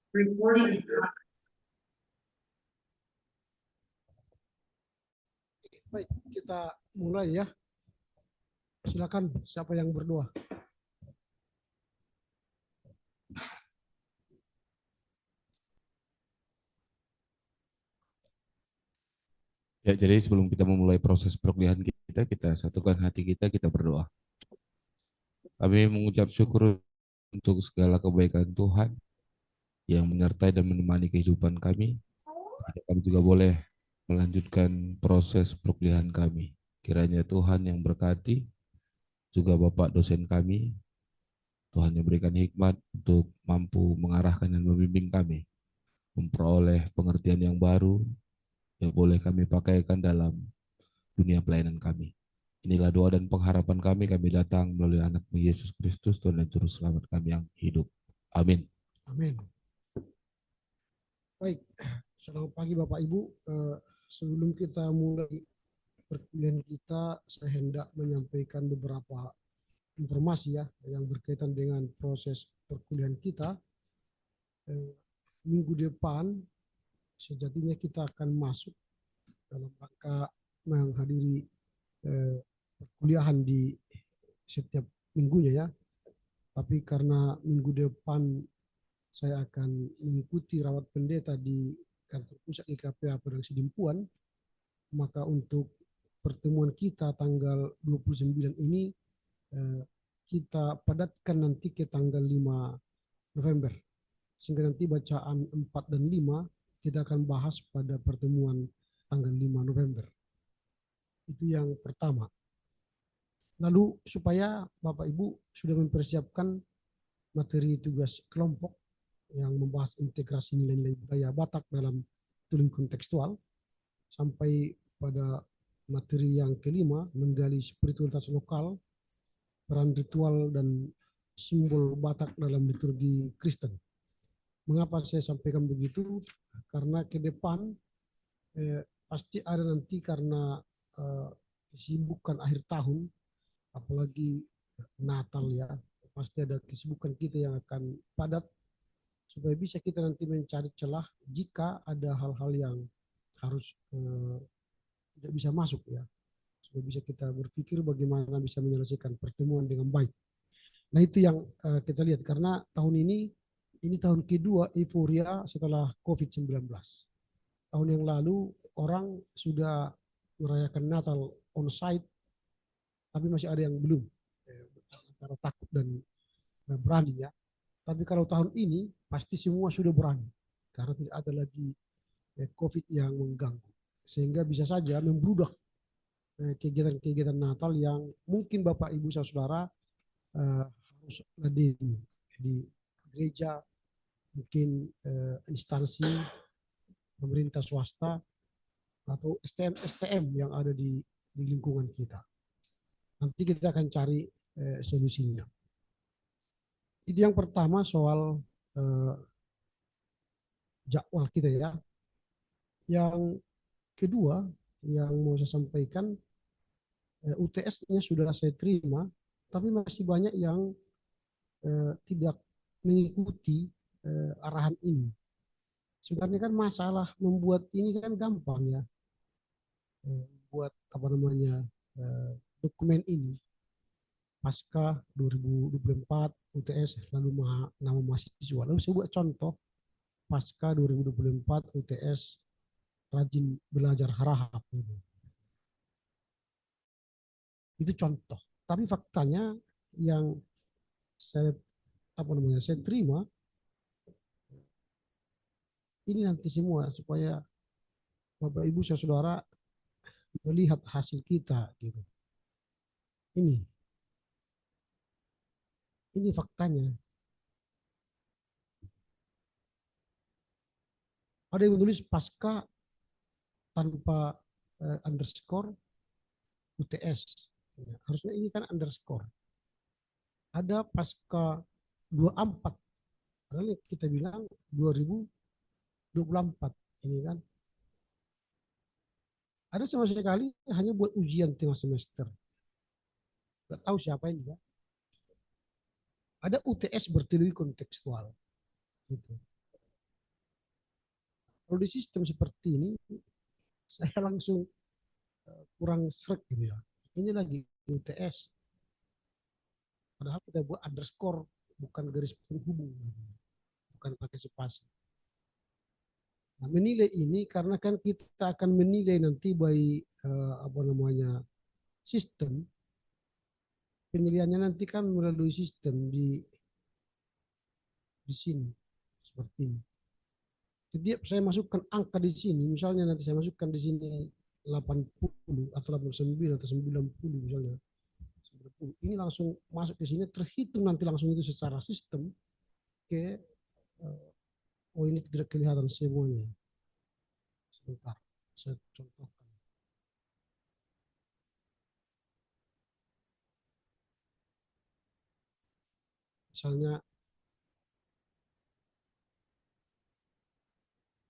Recording. Baik, kita mulai ya. Silakan siapa yang berdoa. Ya, jadi sebelum kita memulai proses perkuliahan kita satukan hati kita berdoa. Kami mengucap syukur untuk segala kebaikan Tuhan yang menyertai dan menemani kehidupan kami. Kami juga boleh melanjutkan proses perkuliahan kami. Kiranya Tuhan yang berkati, juga Bapak dosen kami, Tuhan yang berikan hikmat untuk mampu mengarahkan dan membimbing kami, memperoleh pengertian yang baru yang boleh kami pakaikan dalam dunia pelayanan kami. Inilah doa dan pengharapan kami datang melalui anak-Mu Yesus Kristus, Tuhan dan Juru Selamat kami yang hidup. Amin. Amin. Baik, selamat pagi Bapak Ibu. Sebelum kita mulai perkuliahan kita, saya hendak menyampaikan beberapa informasi ya yang berkaitan dengan proses perkuliahan kita. Minggu depan sejatinya kita akan masuk dalam rangka menghadiri perkuliahan di setiap minggunya ya. Tapi karena minggu depan saya akan mengikuti rawat pendeta di kantor pusat IKPA Padang Sidimpuan, maka untuk pertemuan kita tanggal 29 ini kita padatkan nanti ke tanggal 5 November. Sehingga nanti bacaan 4 dan 5 kita akan bahas pada pertemuan tanggal 5 November. Itu yang pertama. Lalu supaya Bapak Ibu sudah mempersiapkan materi tugas kelompok yang membahas integrasi nilai-nilai budaya Batak dalam tulis kontekstual, sampai pada materi yang kelima, menggali spiritualitas lokal, peran ritual dan simbol Batak dalam liturgi Kristen. Mengapa saya sampaikan begitu? Karena ke depan pasti ada nanti karena kesibukan akhir tahun, apalagi Natal ya, pasti ada kesibukan kita yang akan padat, supaya bisa kita nanti mencari celah jika ada hal-hal yang harus tidak bisa masuk ya, supaya bisa kita berpikir bagaimana bisa menyelesaikan pertemuan dengan baik. Nah itu yang kita lihat, karena tahun ini tahun kedua euforia setelah COVID-19. Tahun yang lalu orang sudah merayakan Natal on site, tapi masih ada yang belum, antara takut dan berani ya. Tapi kalau tahun ini pasti semua sudah berani karena tidak ada lagi COVID yang mengganggu, sehingga bisa saja membludak kegiatan-kegiatan Natal yang mungkin Bapak Ibu saudara harus hadir di gereja, mungkin instansi pemerintah swasta atau STM yang ada di lingkungan kita. Nanti kita akan cari solusinya. Itu yang pertama soal jadwal kita ya. Yang kedua yang mau saya sampaikan, UTS-nya sudah saya terima, tapi masih banyak yang tidak mengikuti arahan ini. Sebenarnya kan masalah membuat ini kan gampang ya, buat apa namanya dokumen ini pasca 2024 UTS lalu nama mahasiswa. Lalu saya buat contoh pasca 2024 UTS rajin belajar harahap gitu. Itu contoh. Tapi faktanya yang saya terima ini nanti semua supaya Bapak Ibu saudara melihat hasil kita gitu. Ini faktanya. Ada yang menulis pasca tanpa underscore UTS. Harusnya ini kan underscore. Ada pasca 24. Padahal kita bilang 2024 ini kan. Ada sama sekali hanya buat ujian tengah semester. Gak tahu siapa ini ya. Ada UTS berteori kontekstual. Gitu. Kalau di sistem seperti ini, saya langsung kurang srek gitu ya. Ini lagi UTS, padahal kita buat underscore, bukan garis penghubung, bukan pakai spasi. Nah, menilai ini karena kan kita akan menilai nanti by apa namanya sistem, penilaiannya nanti kan melalui sistem di sini seperti ini. Setiap saya masukkan angka di sini, misalnya nanti saya masukkan di sini 80 atau 89 atau 90 misalnya. 90. Ini langsung masuk ke sini, terhitung nanti langsung itu secara sistem ke oh ini tidak kelihatan semuanya. Sebentar, saya contohkan. Misalnya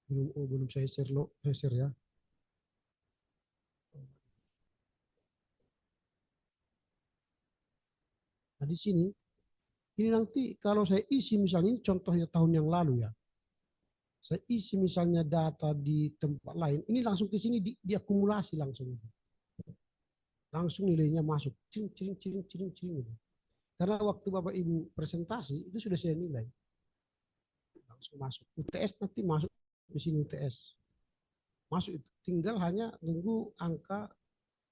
belum saya share lo, saya share ya. Nah di sini, ini nanti kalau saya isi misalnya ini contohnya tahun yang lalu ya. Saya isi misalnya data di tempat lain, ini langsung ke sini diakumulasi langsung. Langsung nilainya masuk. Cing, cing, cing, cing, cing. Karena waktu Bapak Ibu presentasi, itu sudah saya nilai. Langsung masuk. UTS nanti masuk di sini UTS. Masuk itu. Tinggal hanya nunggu angka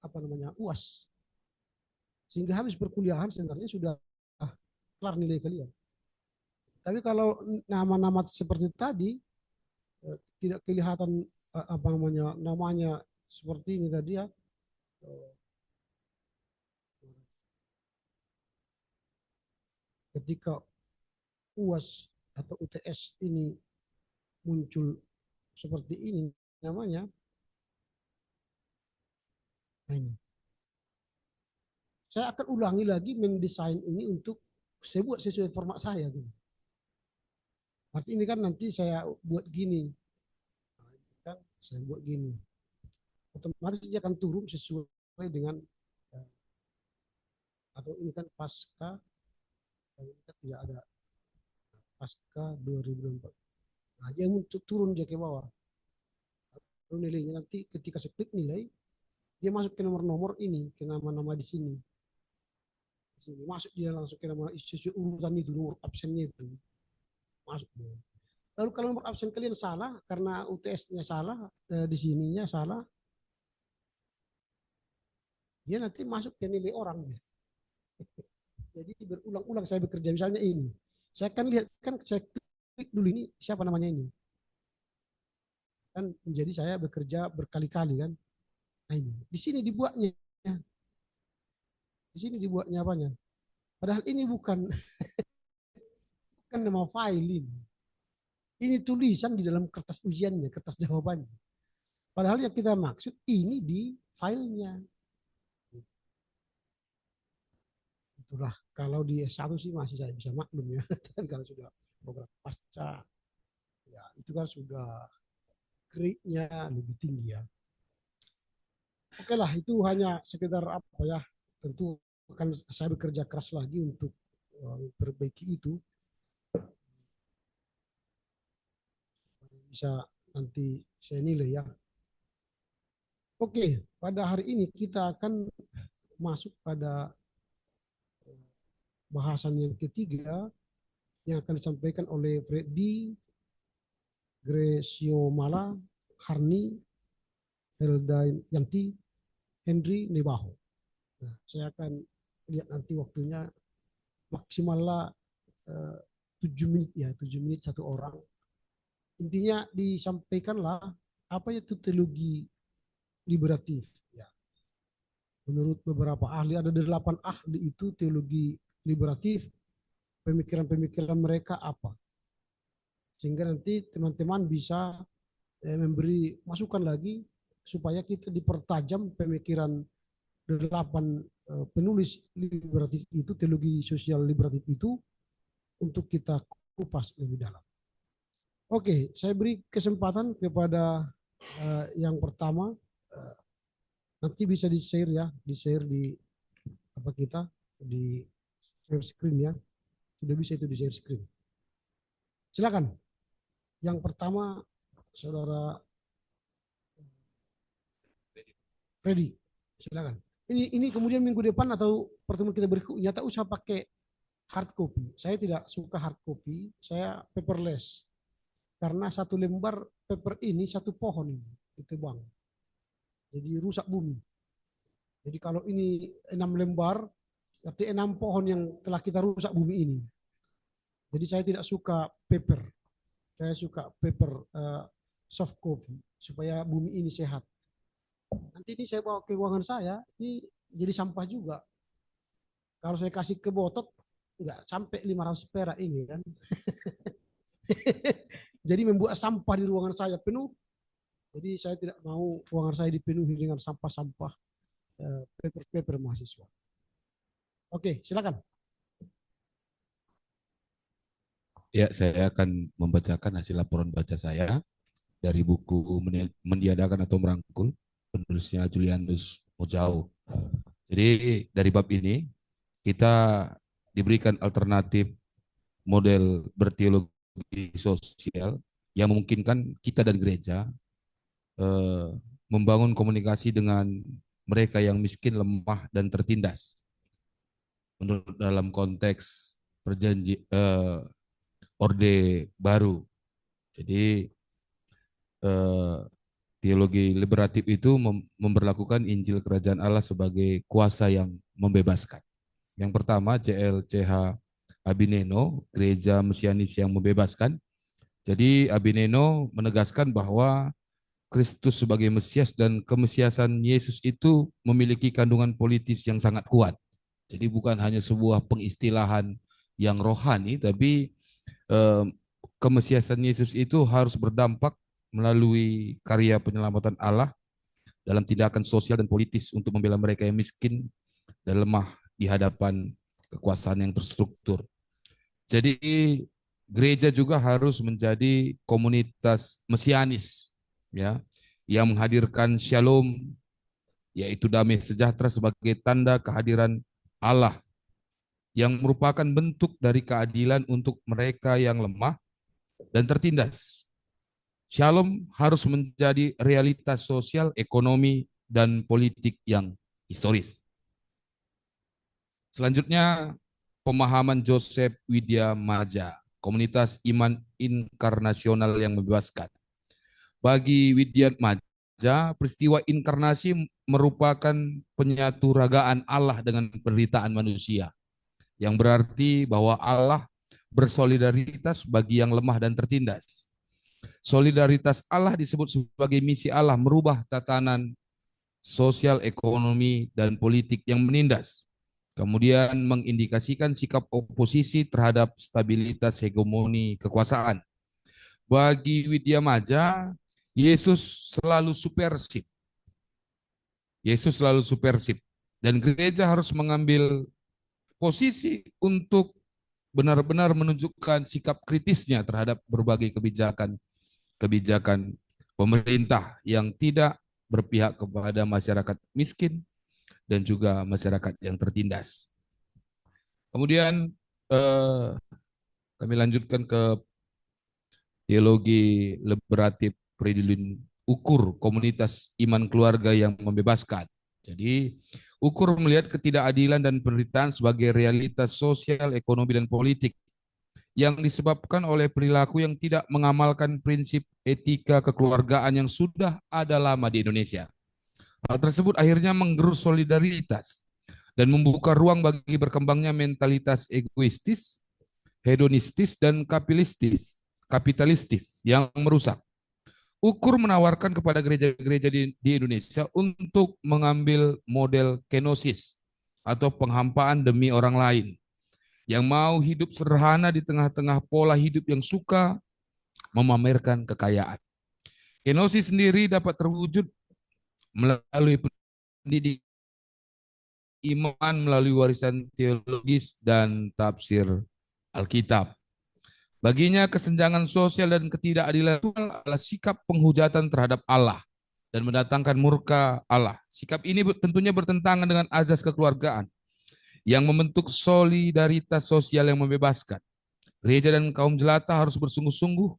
apa namanya UAS. Sehingga habis perkuliahan sebenarnya sudah kelar nilai kalian. Tapi kalau nama-nama seperti tadi tidak kelihatan apa namanya seperti ini tadi ya. Ketika UAS atau UTS ini muncul seperti ini namanya. Nah ini. Saya akan ulangi lagi mendesain ini untuk saya buat sesuai format saya. Gitu. Arti ini kan nanti saya buat gini. Kan saya buat gini. Otomatis dia akan turun sesuai dengan atau ini kan pasca ini kan tidak ada pasca 2004. Nah, dia untuk turun dia ke bawah. Lalu nilainya nanti ketika saya klik nilai, dia masuk ke nomor-nomor ini, ke nama-nama di sini. Di sini masuk dia langsung ke nama sesuai urutan itu, nomor absennya itu. Masuk dia. Lalu kalau nomor absen kalian salah karena UTS-nya salah, di sininya salah, dia nanti masuk ke nilai orang. Jadi berulang-ulang saya bekerja misalnya ini. Saya akan lihat kan saya klik dulu ini siapa namanya ini. Kan menjadi saya bekerja berkali-kali kan. Nah ini di sini dibuatnya. Di sini dibuatnya apanya? Padahal ini bukan bukan nama file ini. Ini tulisan di dalam kertas ujiannya, kertas jawabannya. Padahal yang kita maksud ini di filenya. Itulah kalau di S1 sih masih saya bisa maklum ya. Tapi kalau sudah program pasca ya itu kan sudah grade-nya lebih tinggi ya. Oke lah itu hanya sekedar apa ya. Tentu akan saya bekerja keras lagi untuk perbaiki itu bisa nanti saya nilai ya. Oke, pada hari ini kita akan masuk pada bahasan yang ketiga yang akan disampaikan oleh Freddy, Gresiomala, Harni, Helda Yanti, Henry Nebaho. Nah, saya akan lihat nanti waktunya maksimalnya 7 menit ya, 7 menit satu orang. Intinya disampaikanlah apa itu teologi liberatif. Ya. Menurut beberapa ahli, ada 8 ahli itu teologi liberatif, pemikiran-pemikiran mereka apa. Sehingga nanti teman-teman bisa memberi masukan lagi supaya kita dipertajam pemikiran 8 penulis liberatif itu, teologi sosial liberatif itu untuk kita kupas lebih dalam. Oke, saya beri kesempatan kepada yang pertama, nanti bisa di-share ya, di-share di apa kita, di share screen ya. Sudah bisa itu di share screen. Silakan. Yang pertama Saudara Freddy, silakan. Ini kemudian minggu depan atau pertemuan kita berikutnya tak usah pakai hard copy. Saya tidak suka hard copy, saya paperless. Karena satu lembar paper ini satu pohon ini, itu bang. Jadi rusak bumi. Jadi kalau ini 6 lembar, berarti 6 pohon yang telah kita rusak bumi ini. Jadi saya tidak suka paper, saya suka paper soft copy supaya bumi ini sehat. Nanti ini saya bawa ke ruangan saya, ini jadi sampah juga. Kalau saya kasih ke Botot, nggak sampai 500 perak ini kan. Jadi membuat sampah di ruangan saya penuh. Jadi saya tidak mau ruangan saya dipenuhi dengan sampah-sampah paper-paper mahasiswa. Oke, silakan. Ya, saya akan membacakan hasil laporan baca saya dari buku Meniadakan atau Merangkul, penulisnya Julianus Mojao. Jadi dari bab ini kita diberikan alternatif model berteologi sosial yang memungkinkan kita dan gereja eh, membangun komunikasi dengan mereka yang miskin, lemah, dan tertindas. Menurut dalam konteks Orde Baru. Jadi teologi liberatif itu memberlakukan Injil Kerajaan Allah sebagai kuasa yang membebaskan. Yang pertama, JLCH Abineno, Gereja Mesianis yang membebaskan. Jadi Abineno menegaskan bahwa Kristus sebagai Mesias dan kemesiasan Yesus itu memiliki kandungan politis yang sangat kuat. Jadi bukan hanya sebuah pengistilahan yang rohani, tapi kemesiasan Yesus itu harus berdampak melalui karya penyelamatan Allah dalam tindakan sosial dan politis untuk membela mereka yang miskin dan lemah di hadapan kekuasaan yang terstruktur. Jadi gereja juga harus menjadi komunitas mesianis, ya, yang menghadirkan shalom, yaitu damai sejahtera sebagai tanda kehadiran Allah, yang merupakan bentuk dari keadilan untuk mereka yang lemah dan tertindas. Shalom harus menjadi realitas sosial, ekonomi, dan politik yang historis. Selanjutnya, pemahaman Joseph Widya Maja, komunitas iman inkarnasional yang membebaskan. Bagi Widya Maja, peristiwa inkarnasi merupakan penyaturagaan Allah dengan penderitaan manusia, yang berarti bahwa Allah bersolidaritas bagi yang lemah dan tertindas. Solidaritas Allah disebut sebagai misi Allah merubah tatanan sosial, ekonomi, dan politik yang menindas. Kemudian mengindikasikan sikap oposisi terhadap stabilitas hegemoni kekuasaan. Bagi Widya Maja, Yesus selalu supersip. Yesus selalu supersip. Dan gereja harus mengambil posisi untuk benar-benar menunjukkan sikap kritisnya terhadap berbagai kebijakan pemerintah yang tidak berpihak kepada masyarakat miskin dan juga masyarakat yang tertindas. Kemudian kami lanjutkan ke teologi liberatif Fridolin, ukur komunitas iman keluarga yang membebaskan. Jadi ukur melihat ketidakadilan dan penderitaan sebagai realitas sosial, ekonomi, dan politik yang disebabkan oleh perilaku yang tidak mengamalkan prinsip etika kekeluargaan yang sudah ada lama di Indonesia. Hal tersebut akhirnya menggerus solidaritas dan membuka ruang bagi berkembangnya mentalitas egoistis, hedonistis, dan kapitalistis yang merusak. Ukur menawarkan kepada gereja-gereja di Indonesia untuk mengambil model kenosis atau penghampaan demi orang lain, yang mau hidup sederhana di tengah-tengah pola hidup yang suka memamerkan kekayaan. Kenosis sendiri dapat terwujud melalui pendidikan iman, melalui warisan teologis dan tafsir Alkitab. Baginya kesenjangan sosial dan ketidakadilan itu adalah sikap penghujatan terhadap Allah dan mendatangkan murka Allah. Sikap ini tentunya bertentangan dengan azas kekeluargaan yang membentuk solidaritas sosial yang membebaskan. Gereja dan kaum jelata harus bersungguh-sungguh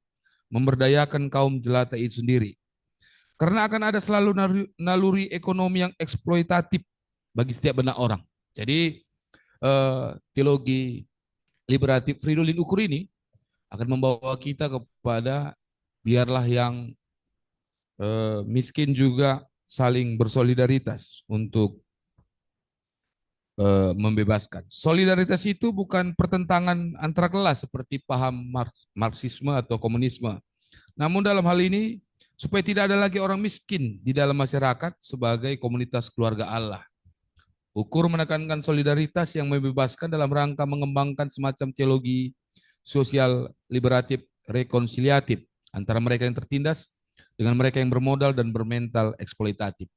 memberdayakan kaum jelata itu sendiri. Karena akan ada selalu naluri ekonomi yang eksploitatif bagi setiap benak orang. Jadi teologi liberatif Fridolin Ukur ini akan membawa kita kepada biarlah yang miskin juga saling bersolidaritas untuk membebaskan. Solidaritas itu bukan pertentangan antara kelas seperti paham Marxisme atau komunisme. Namun dalam hal ini supaya tidak ada lagi orang miskin di dalam masyarakat sebagai komunitas keluarga Allah. Ukur menekankan solidaritas yang membebaskan dalam rangka mengembangkan semacam teologi sosial liberatif rekonsiliatif antara mereka yang tertindas dengan mereka yang bermodal dan bermental eksploitatif.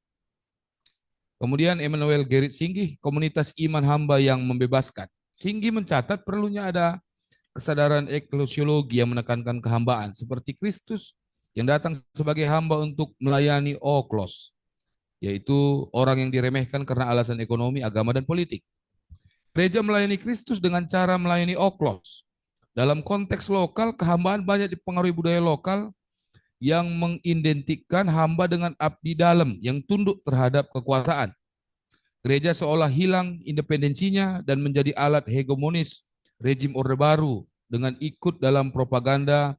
Kemudian Emmanuel Gerrit Singgih, komunitas iman hamba yang membebaskan. Singgih mencatat perlunya ada kesadaran eklesiologi yang menekankan kehambaan seperti Kristus yang datang sebagai hamba untuk melayani oklos, yaitu orang yang diremehkan karena alasan ekonomi, agama, dan politik. Gereja melayani Kristus dengan cara melayani oklos. Dalam konteks lokal, kehambaan banyak dipengaruhi budaya lokal yang mengidentikan hamba dengan abdi dalam yang tunduk terhadap kekuasaan. Gereja seolah hilang independensinya dan menjadi alat hegemonis rejim Orde Baru dengan ikut dalam propaganda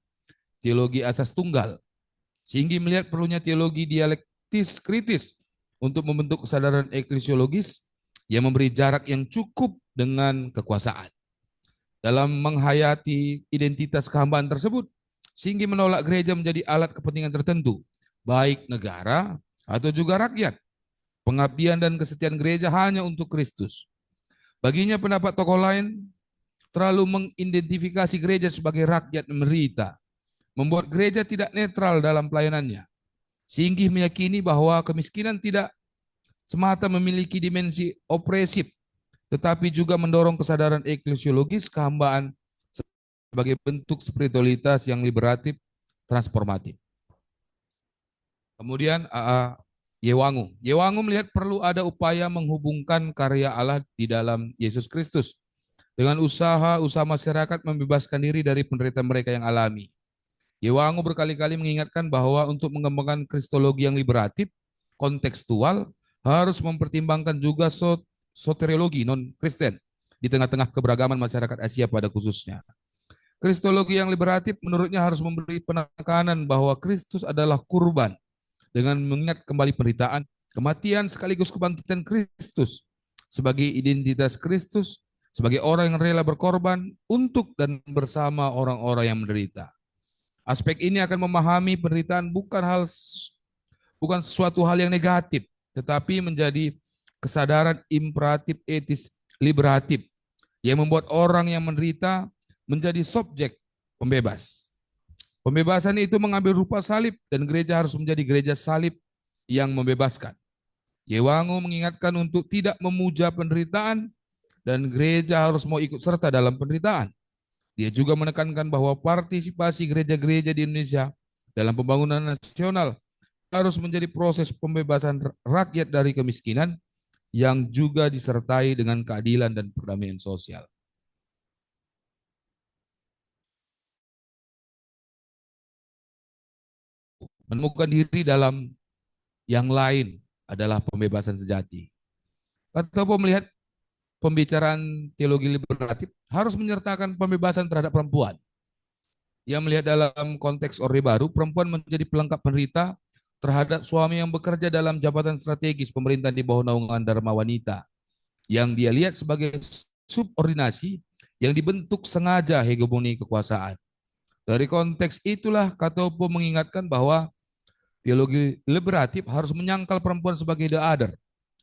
teologi asas tunggal. Sehingga melihat perlunya teologi dialektis kritis untuk membentuk kesadaran eklesiologis yang memberi jarak yang cukup dengan kekuasaan. Dalam menghayati identitas kehambaan tersebut, Singgi menolak gereja menjadi alat kepentingan tertentu, baik negara atau juga rakyat. Pengabdian dan kesetiaan gereja hanya untuk Kristus. Baginya pendapat tokoh lain terlalu mengidentifikasi gereja sebagai rakyat menderita, membuat gereja tidak netral dalam pelayanannya. Singgi meyakini bahwa kemiskinan tidak semata memiliki dimensi opresif, tetapi juga mendorong kesadaran eklesiologis kehambaan sebagai bentuk spiritualitas yang liberatif, transformatif. Kemudian Yewangu. Yewangu melihat perlu ada upaya menghubungkan karya Allah di dalam Yesus Kristus dengan usaha masyarakat membebaskan diri dari penderitaan mereka yang alami. Yewangu berkali-kali mengingatkan bahwa untuk mengembangkan kristologi yang liberatif, kontekstual, harus mempertimbangkan juga soteriologi non-Kristen di tengah-tengah keberagaman masyarakat Asia pada khususnya. Kristologi yang liberatif menurutnya harus memberi penekanan bahwa Kristus adalah kurban dengan mengingat kembali penderitaan, kematian sekaligus kebangkitan Kristus sebagai identitas Kristus, sebagai orang yang rela berkorban untuk dan bersama orang-orang yang menderita. Aspek ini akan memahami penderitaan bukan sesuatu hal yang negatif, tetapi menjadi kesadaran imperatif etis liberatif yang membuat orang yang menderita menjadi subjek pembebas. Pembebasan itu mengambil rupa salib dan gereja harus menjadi gereja salib yang membebaskan. Yewangu mengingatkan untuk tidak memuja penderitaan dan gereja harus mau ikut serta dalam penderitaan. Dia juga menekankan bahwa partisipasi gereja-gereja di Indonesia dalam pembangunan nasional harus menjadi proses pembebasan rakyat dari kemiskinan yang juga disertai dengan keadilan dan perdamaian sosial. Menemukan diri dalam yang lain adalah pembebasan sejati. Atau melihat pembicaraan teologi liberatif harus menyertakan pembebasan terhadap perempuan. Yang melihat dalam konteks Orde Baru, perempuan menjadi pelengkap penderita terhadap suami yang bekerja dalam jabatan strategis pemerintahan di bawah naungan Dharma Wanita, yang dia lihat sebagai subordinasi yang dibentuk sengaja hegemoni kekuasaan. Dari konteks itulah Katopo mengingatkan bahwa teologi liberatif harus menyangkal perempuan sebagai the other.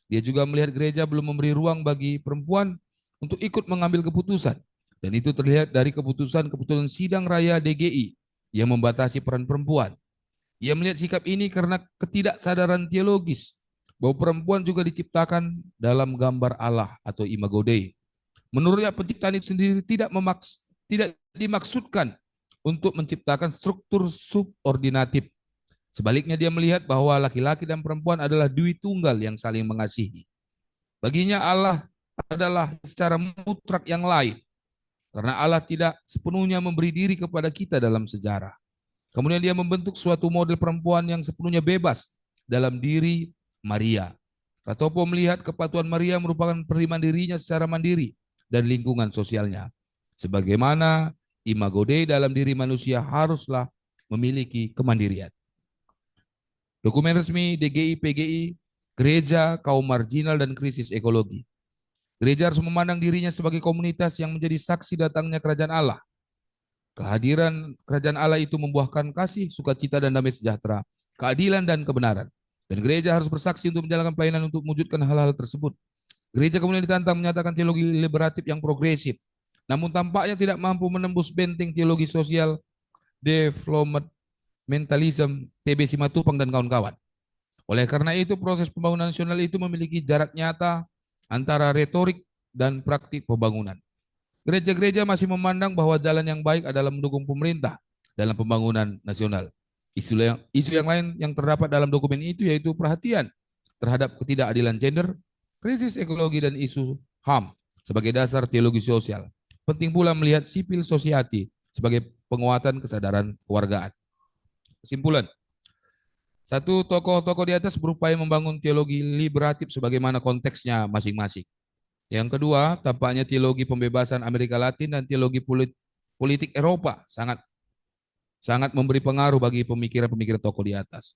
Dia juga melihat gereja belum memberi ruang bagi perempuan untuk ikut mengambil keputusan. Dan itu terlihat dari keputusan sidang raya DGI yang membatasi peran perempuan. Ia melihat sikap ini karena ketidaksadaran teologis bahwa perempuan juga diciptakan dalam gambar Allah atau imago Dei. Menurutnya penciptaan itu sendiri tidak dimaksudkan untuk menciptakan struktur subordinatif. Sebaliknya dia melihat bahwa laki-laki dan perempuan adalah dui tunggal yang saling mengasihi. Baginya Allah adalah secara mutlak yang lain. Karena Allah tidak sepenuhnya memberi diri kepada kita dalam sejarah. Kemudian dia membentuk suatu model perempuan yang sepenuhnya bebas dalam diri Maria. Katopo melihat kepatuhan Maria merupakan penerimaan dirinya secara mandiri dan lingkungan sosialnya. Sebagaimana imago Dei dalam diri manusia haruslah memiliki kemandirian. Dokumen resmi DGI PGI, Gereja Kaum Marginal dan Krisis Ekologi. Gereja harus memandang dirinya sebagai komunitas yang menjadi saksi datangnya kerajaan Allah. Kehadiran kerajaan Allah itu membuahkan kasih, sukacita, dan damai sejahtera, keadilan, dan kebenaran. Dan gereja harus bersaksi untuk menjalankan pelayanan untuk mewujudkan hal-hal tersebut. Gereja kemudian ditantang menyatakan teologi liberatif yang progresif, namun tampaknya tidak mampu menembus benteng teologi sosial, developmentalism, TB Simatupang, dan kawan-kawan. Oleh karena itu, proses pembangunan nasional itu memiliki jarak nyata antara retorik dan praktik pembangunan. Gereja-gereja masih memandang bahwa jalan yang baik adalah mendukung pemerintah dalam pembangunan nasional. Isu yang lain yang terdapat dalam dokumen itu yaitu perhatian terhadap ketidakadilan gender, krisis ekologi, dan isu HAM sebagai dasar teologi sosial. Penting pula melihat civil society sebagai penguatan kesadaran kewargaan. Kesimpulan, satu, tokoh-tokoh di atas berupaya membangun teologi liberatif sebagaimana konteksnya masing-masing. Yang kedua, tampaknya teologi pembebasan Amerika Latin dan teologi politik Eropa sangat memberi pengaruh bagi pemikiran-pemikiran tokoh di atas.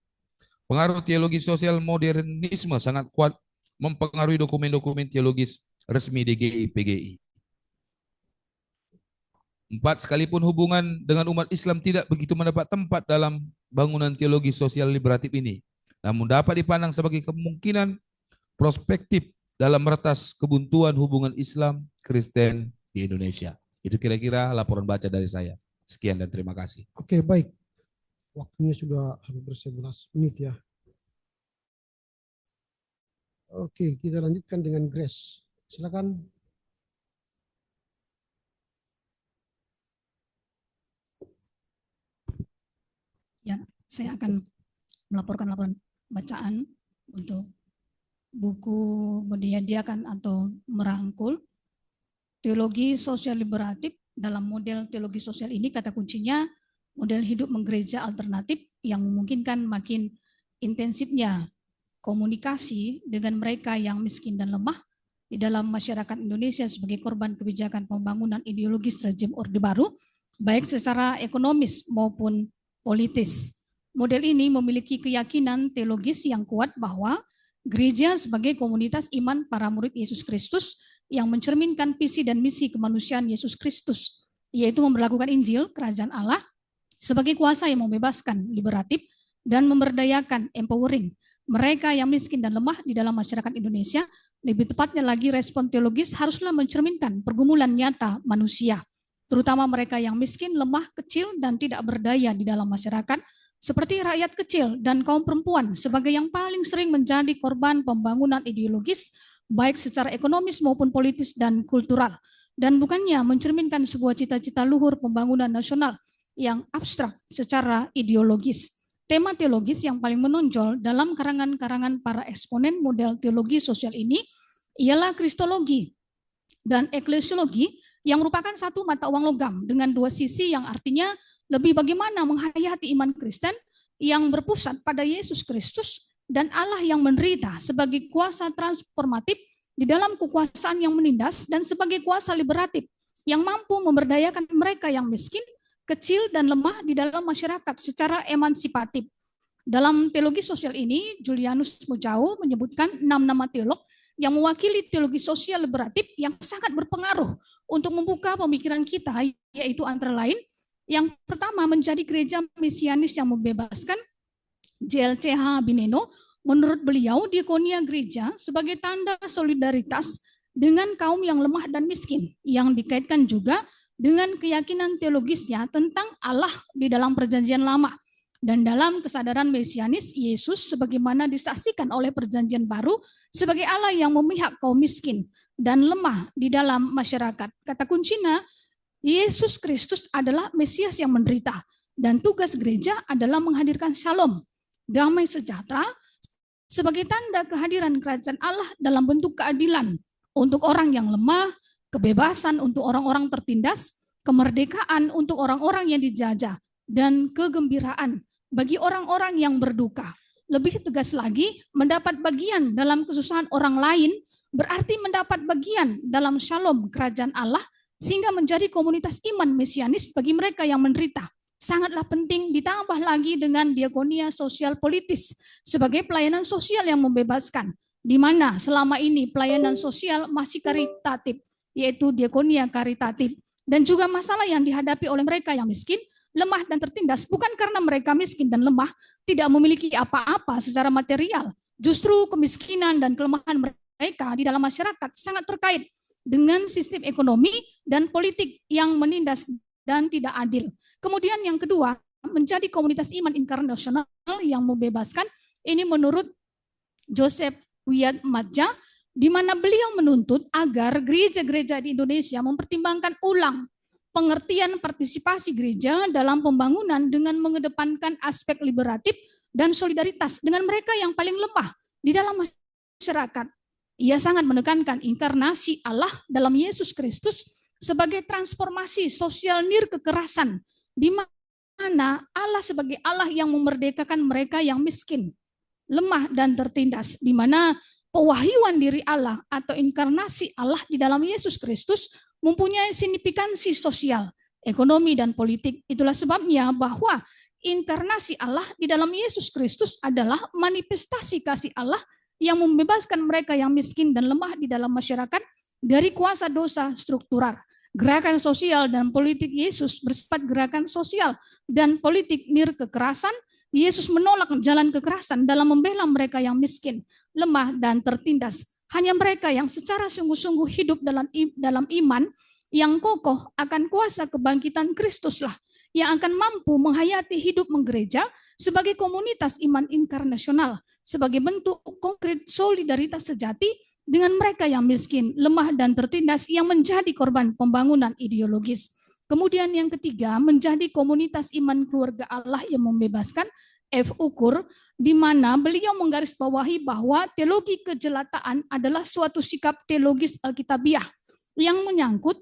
Pengaruh teologi sosial modernisme sangat kuat mempengaruhi dokumen-dokumen teologis resmi DGI PGI. 4, sekalipun hubungan dengan umat Islam tidak begitu mendapat tempat dalam bangunan teologi sosial liberatif ini, namun dapat dipandang sebagai kemungkinan prospektif dalam meretas kebuntuan hubungan Islam Kristen di Indonesia. Itu kira-kira laporan baca dari saya. Sekian dan terima kasih. Oke, baik. Waktunya sudah hampir 11 menit ya. Oke, kita lanjutkan dengan Grace. Silakan. Ya, saya akan melaporkan laporan bacaan untuk buku menyediakan atau merangkul teologi sosial liberatif. Dalam model teologi sosial ini kata kuncinya model hidup menggereja alternatif yang memungkinkan makin intensifnya komunikasi dengan mereka yang miskin dan lemah di dalam masyarakat Indonesia sebagai korban kebijakan pembangunan ideologis rezim Orde Baru, baik secara ekonomis maupun politis. Model ini memiliki keyakinan teologis yang kuat bahwa gereja sebagai komunitas iman para murid Yesus Kristus yang mencerminkan visi dan misi kemanusiaan Yesus Kristus, yaitu memberlakukan Injil Kerajaan Allah sebagai kuasa yang membebaskan, liberatif, dan memberdayakan, empowering, mereka yang miskin dan lemah di dalam masyarakat Indonesia. Lebih tepatnya lagi, respon teologis haruslah mencerminkan pergumulan nyata manusia, terutama mereka yang miskin, lemah, kecil, dan tidak berdaya di dalam masyarakat, seperti rakyat kecil dan kaum perempuan sebagai yang paling sering menjadi korban pembangunan ideologis, baik secara ekonomis maupun politis dan kultural, dan bukannya mencerminkan sebuah cita-cita luhur pembangunan nasional yang abstrak secara ideologis. Tema teologis yang paling menonjol dalam karangan-karangan para eksponen model teologi sosial ini ialah kristologi dan eklesiologi yang merupakan satu mata uang logam dengan dua sisi, yang artinya lebih bagaimana menghayati iman Kristen yang berpusat pada Yesus Kristus dan Allah yang menderita sebagai kuasa transformatif di dalam kekuasaan yang menindas, dan sebagai kuasa liberatif yang mampu memberdayakan mereka yang miskin, kecil, dan lemah di dalam masyarakat secara emansipatif. Dalam teologi sosial ini, Julianus Mujau menyebutkan 6 nama teolog yang mewakili teologi sosial liberatif yang sangat berpengaruh untuk membuka pemikiran kita, yaitu antara lain, yang pertama, menjadi gereja mesianis yang membebaskan, JLCH Bineno. Menurut beliau, diakonia gereja sebagai tanda solidaritas dengan kaum yang lemah dan miskin, yang dikaitkan juga dengan keyakinan teologisnya tentang Allah di dalam perjanjian lama. Dan dalam kesadaran mesianis, Yesus sebagaimana disaksikan oleh perjanjian baru sebagai Allah yang memihak kaum miskin dan lemah di dalam masyarakat. Kata kuncinya, Yesus Kristus adalah Mesias yang menderita, dan tugas gereja adalah menghadirkan shalom, damai sejahtera, sebagai tanda kehadiran kerajaan Allah dalam bentuk keadilan untuk orang yang lemah, kebebasan untuk orang-orang tertindas, kemerdekaan untuk orang-orang yang dijajah, dan kegembiraan bagi orang-orang yang berduka. Lebih tegas lagi, mendapat bagian dalam kesusahan orang lain berarti mendapat bagian dalam shalom kerajaan Allah, sehingga menjadi komunitas iman mesianis bagi mereka yang menderita. Sangatlah penting, ditambah lagi dengan diakonia sosial politis sebagai pelayanan sosial yang membebaskan, di mana selama ini pelayanan sosial masih karitatif, yaitu diakonia karitatif. Dan juga masalah yang dihadapi oleh mereka yang miskin, lemah dan tertindas, bukan karena mereka miskin dan lemah, tidak memiliki apa-apa secara material. Justru kemiskinan dan kelemahan mereka di dalam masyarakat sangat terkait dengan sistem ekonomi dan politik yang menindas dan tidak adil. Kemudian yang kedua, menjadi komunitas iman inkarnasional yang membebaskan, ini menurut Joseph Wiyad Madja, di mana beliau menuntut agar gereja-gereja di Indonesia mempertimbangkan ulang pengertian partisipasi gereja dalam pembangunan dengan mengedepankan aspek liberatif dan solidaritas dengan mereka yang paling lemah di dalam masyarakat. Ia sangat menekankan inkarnasi Allah dalam Yesus Kristus sebagai transformasi sosial nir kekerasan, di mana Allah sebagai Allah yang memerdekakan mereka yang miskin, lemah dan tertindas, di mana pewahyuan diri Allah atau inkarnasi Allah di dalam Yesus Kristus mempunyai signifikansi sosial, ekonomi, dan politik. Itulah sebabnya bahwa inkarnasi Allah di dalam Yesus Kristus adalah manifestasi kasih Allah yang membebaskan mereka yang miskin dan lemah di dalam masyarakat dari kuasa dosa struktural. Gerakan sosial dan politik Yesus bersifat gerakan sosial dan politik nir kekerasan. Yesus menolak jalan kekerasan dalam membela mereka yang miskin, lemah, dan tertindas. Hanya mereka yang secara sungguh-sungguh hidup dalam iman yang kokoh akan kuasa kebangkitan Kristuslah yang akan mampu menghayati hidup menggereja sebagai komunitas iman inkarnasional, sebagai bentuk konkret solidaritas sejati dengan mereka yang miskin, lemah, dan tertindas yang menjadi korban pembangunan ideologis. Kemudian yang ketiga, menjadi komunitas iman keluarga Allah yang membebaskan, F. Ukur, di mana beliau menggarisbawahi bahwa teologi kejelataan adalah suatu sikap teologis Alkitabiah yang menyangkut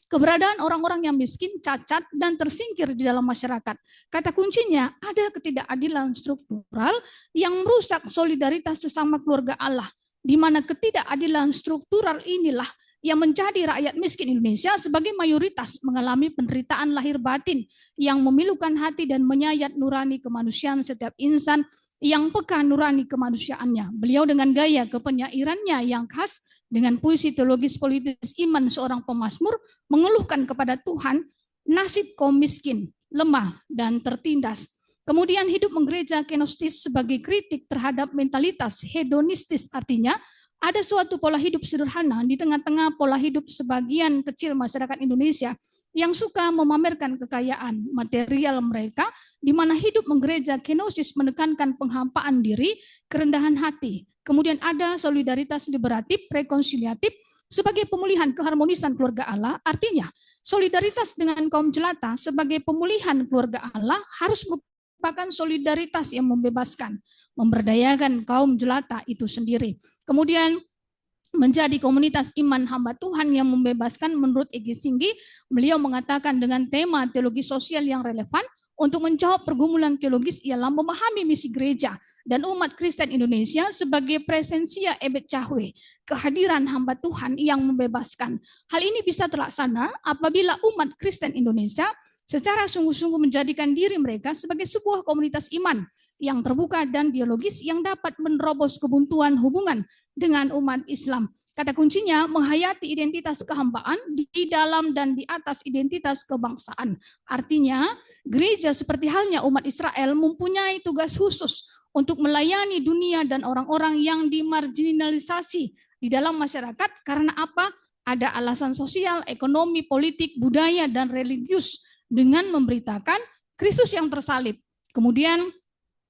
keberadaan orang-orang yang miskin, cacat, dan tersingkir di dalam masyarakat. Kata kuncinya, ada ketidakadilan struktural yang merusak solidaritas sesama keluarga Allah, di mana ketidakadilan struktural inilah yang menjadi rakyat miskin Indonesia sebagai mayoritas mengalami penderitaan lahir batin yang memilukan hati dan menyayat nurani kemanusiaan setiap insan yang peka nurani kemanusiaannya. Beliau dengan gaya kepenyairannya yang khas dengan puisi teologis politis iman seorang pemazmur mengeluhkan kepada Tuhan nasib kaum miskin, lemah, dan tertindas. Kemudian hidup menggereja kenostis sebagai kritik terhadap mentalitas hedonistis, artinya ada suatu pola hidup sederhana di tengah-tengah pola hidup sebagian kecil masyarakat Indonesia yang suka memamerkan kekayaan material mereka, di mana hidup menggereja kenosis menekankan penghampaan diri, kerendahan hati. Kemudian ada solidaritas liberatif, rekonsiliatif sebagai pemulihan keharmonisan keluarga Allah, artinya solidaritas dengan kaum jelata sebagai pemulihan keluarga Allah harus merupakan solidaritas yang membebaskan, memberdayakan kaum jelata itu sendiri. Kemudian menjadi komunitas iman hamba Tuhan yang membebaskan menurut Egi Singgi, beliau mengatakan dengan tema teologi sosial yang relevan untuk menjawab pergumulan teologis ialah memahami misi gereja dan umat Kristen Indonesia sebagai presensia ebet cahwe, kehadiran hamba Tuhan yang membebaskan. Hal ini bisa terlaksana apabila umat Kristen Indonesia secara sungguh-sungguh menjadikan diri mereka sebagai sebuah komunitas iman yang terbuka dan dialogis yang dapat menerobos kebuntuan hubungan dengan umat Islam. Kata kuncinya menghayati identitas kehambaan di dalam dan di atas identitas kebangsaan. Artinya gereja seperti halnya umat Israel mempunyai tugas khusus untuk melayani dunia dan orang-orang yang dimarginalisasi di dalam masyarakat karena apa? Ada alasan sosial, ekonomi, politik, budaya, dan religius dengan memberitakan Kristus yang tersalib. Kemudian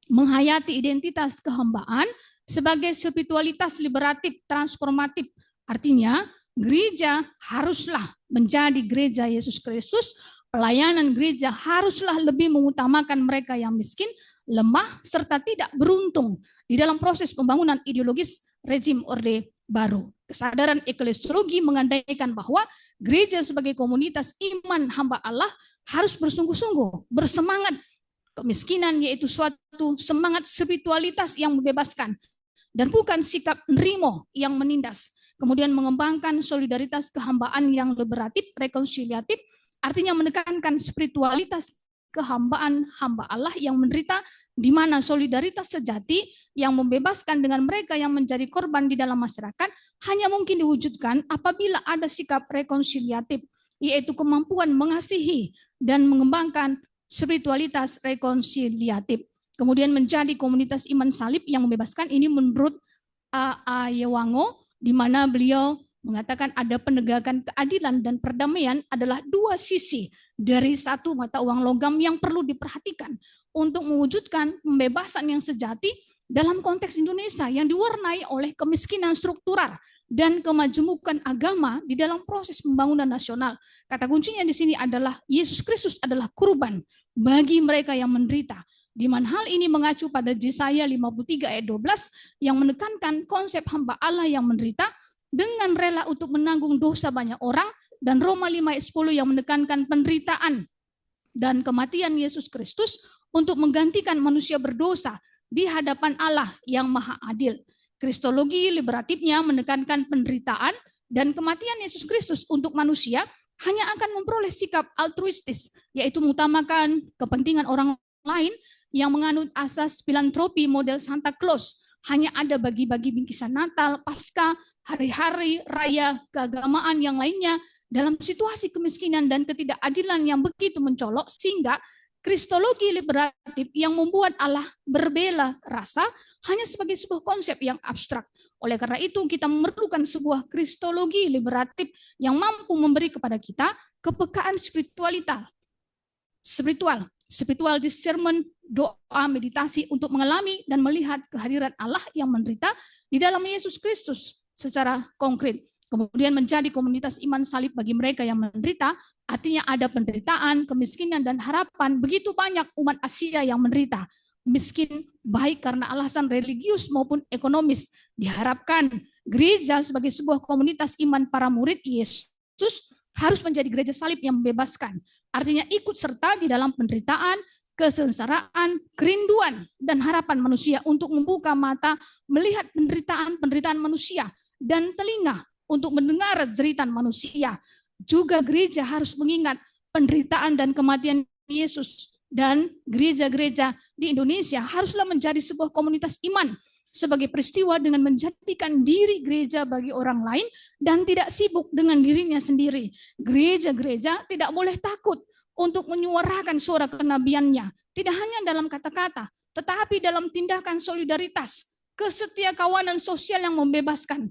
menghayati identitas kehambaan sebagai spiritualitas liberatif, transformatif. Artinya gereja haruslah menjadi gereja Yesus Kristus, pelayanan gereja haruslah lebih mengutamakan mereka yang miskin, lemah, serta tidak beruntung di dalam proses pembangunan ideologis rezim Orde Baru. Kesadaran eklesiologi mengandaikan bahwa gereja sebagai komunitas iman hamba Allah harus bersungguh-sungguh, bersemangat. Kemiskinan yaitu suatu semangat spiritualitas yang membebaskan dan bukan sikap nerimo yang menindas. Kemudian mengembangkan solidaritas kehambaan yang liberatif, rekonsiliatif, artinya menekankan spiritualitas kehambaan hamba Allah yang menderita, di mana solidaritas sejati yang membebaskan dengan mereka yang menjadi korban di dalam masyarakat hanya mungkin diwujudkan apabila ada sikap rekonsiliatif, yaitu kemampuan mengasihi dan mengembangkan spiritualitas rekonsiliatif. Kemudian menjadi komunitas iman salib yang membebaskan, ini menurut A.A. Yewango, di mana beliau mengatakan ada penegakan keadilan dan perdamaian adalah dua sisi dari satu mata uang logam yang perlu diperhatikan untuk mewujudkan pembebasan yang sejati dalam konteks Indonesia yang diwarnai oleh kemiskinan struktural dan kemajemukan agama di dalam proses pembangunan nasional. Kata kuncinya di sini adalah Yesus Kristus adalah kurban bagi mereka yang menderita. Di mana hal ini mengacu pada Yesaya 53 ayat 12 yang menekankan konsep hamba Allah yang menderita dengan rela untuk menanggung dosa banyak orang, dan Roma 5 ayat 10 yang menekankan penderitaan dan kematian Yesus Kristus untuk menggantikan manusia berdosa di hadapan Allah yang Maha Adil. Kristologi liberatifnya menekankan penderitaan dan kematian Yesus Kristus untuk manusia hanya akan memperoleh sikap altruistis, yaitu mengutamakan kepentingan orang lain yang menganut asas filantropi model Santa Claus. Hanya ada bagi-bagi bingkisan Natal, Paskah, hari-hari raya keagamaan yang lainnya dalam situasi kemiskinan dan ketidakadilan yang begitu mencolok, sehingga kristologi liberatif yang membuat Allah berbela rasa hanya sebagai sebuah konsep yang abstrak. Oleh karena itu, kita memerlukan sebuah kristologi liberatif yang mampu memberi kepada kita kepekaan spiritual discernment, doa, meditasi untuk mengalami dan melihat kehadiran Allah yang menderita di dalam Yesus Kristus secara konkret. Kemudian menjadi komunitas iman salib bagi mereka yang menderita, artinya ada penderitaan, kemiskinan, dan harapan. Begitu banyak umat Asia yang menderita, miskin baik karena alasan religius maupun ekonomis. Diharapkan gereja sebagai sebuah komunitas iman para murid Yesus harus menjadi gereja salib yang membebaskan. Artinya ikut serta di dalam penderitaan, kesengsaraan, kerinduan, dan harapan manusia untuk membuka mata melihat penderitaan manusia dan telinga untuk mendengar jeritan manusia. Juga gereja harus mengingat penderitaan dan kematian Yesus, dan gereja-gereja di Indonesia haruslah menjadi sebuah komunitas iman sebagai peristiwa dengan menjadikan diri gereja bagi orang lain dan tidak sibuk dengan dirinya sendiri. Gereja-gereja tidak boleh takut untuk menyuarakan suara kenabiannya, tidak hanya dalam kata-kata, tetapi dalam tindakan solidaritas, kesetiakawanan sosial yang membebaskan.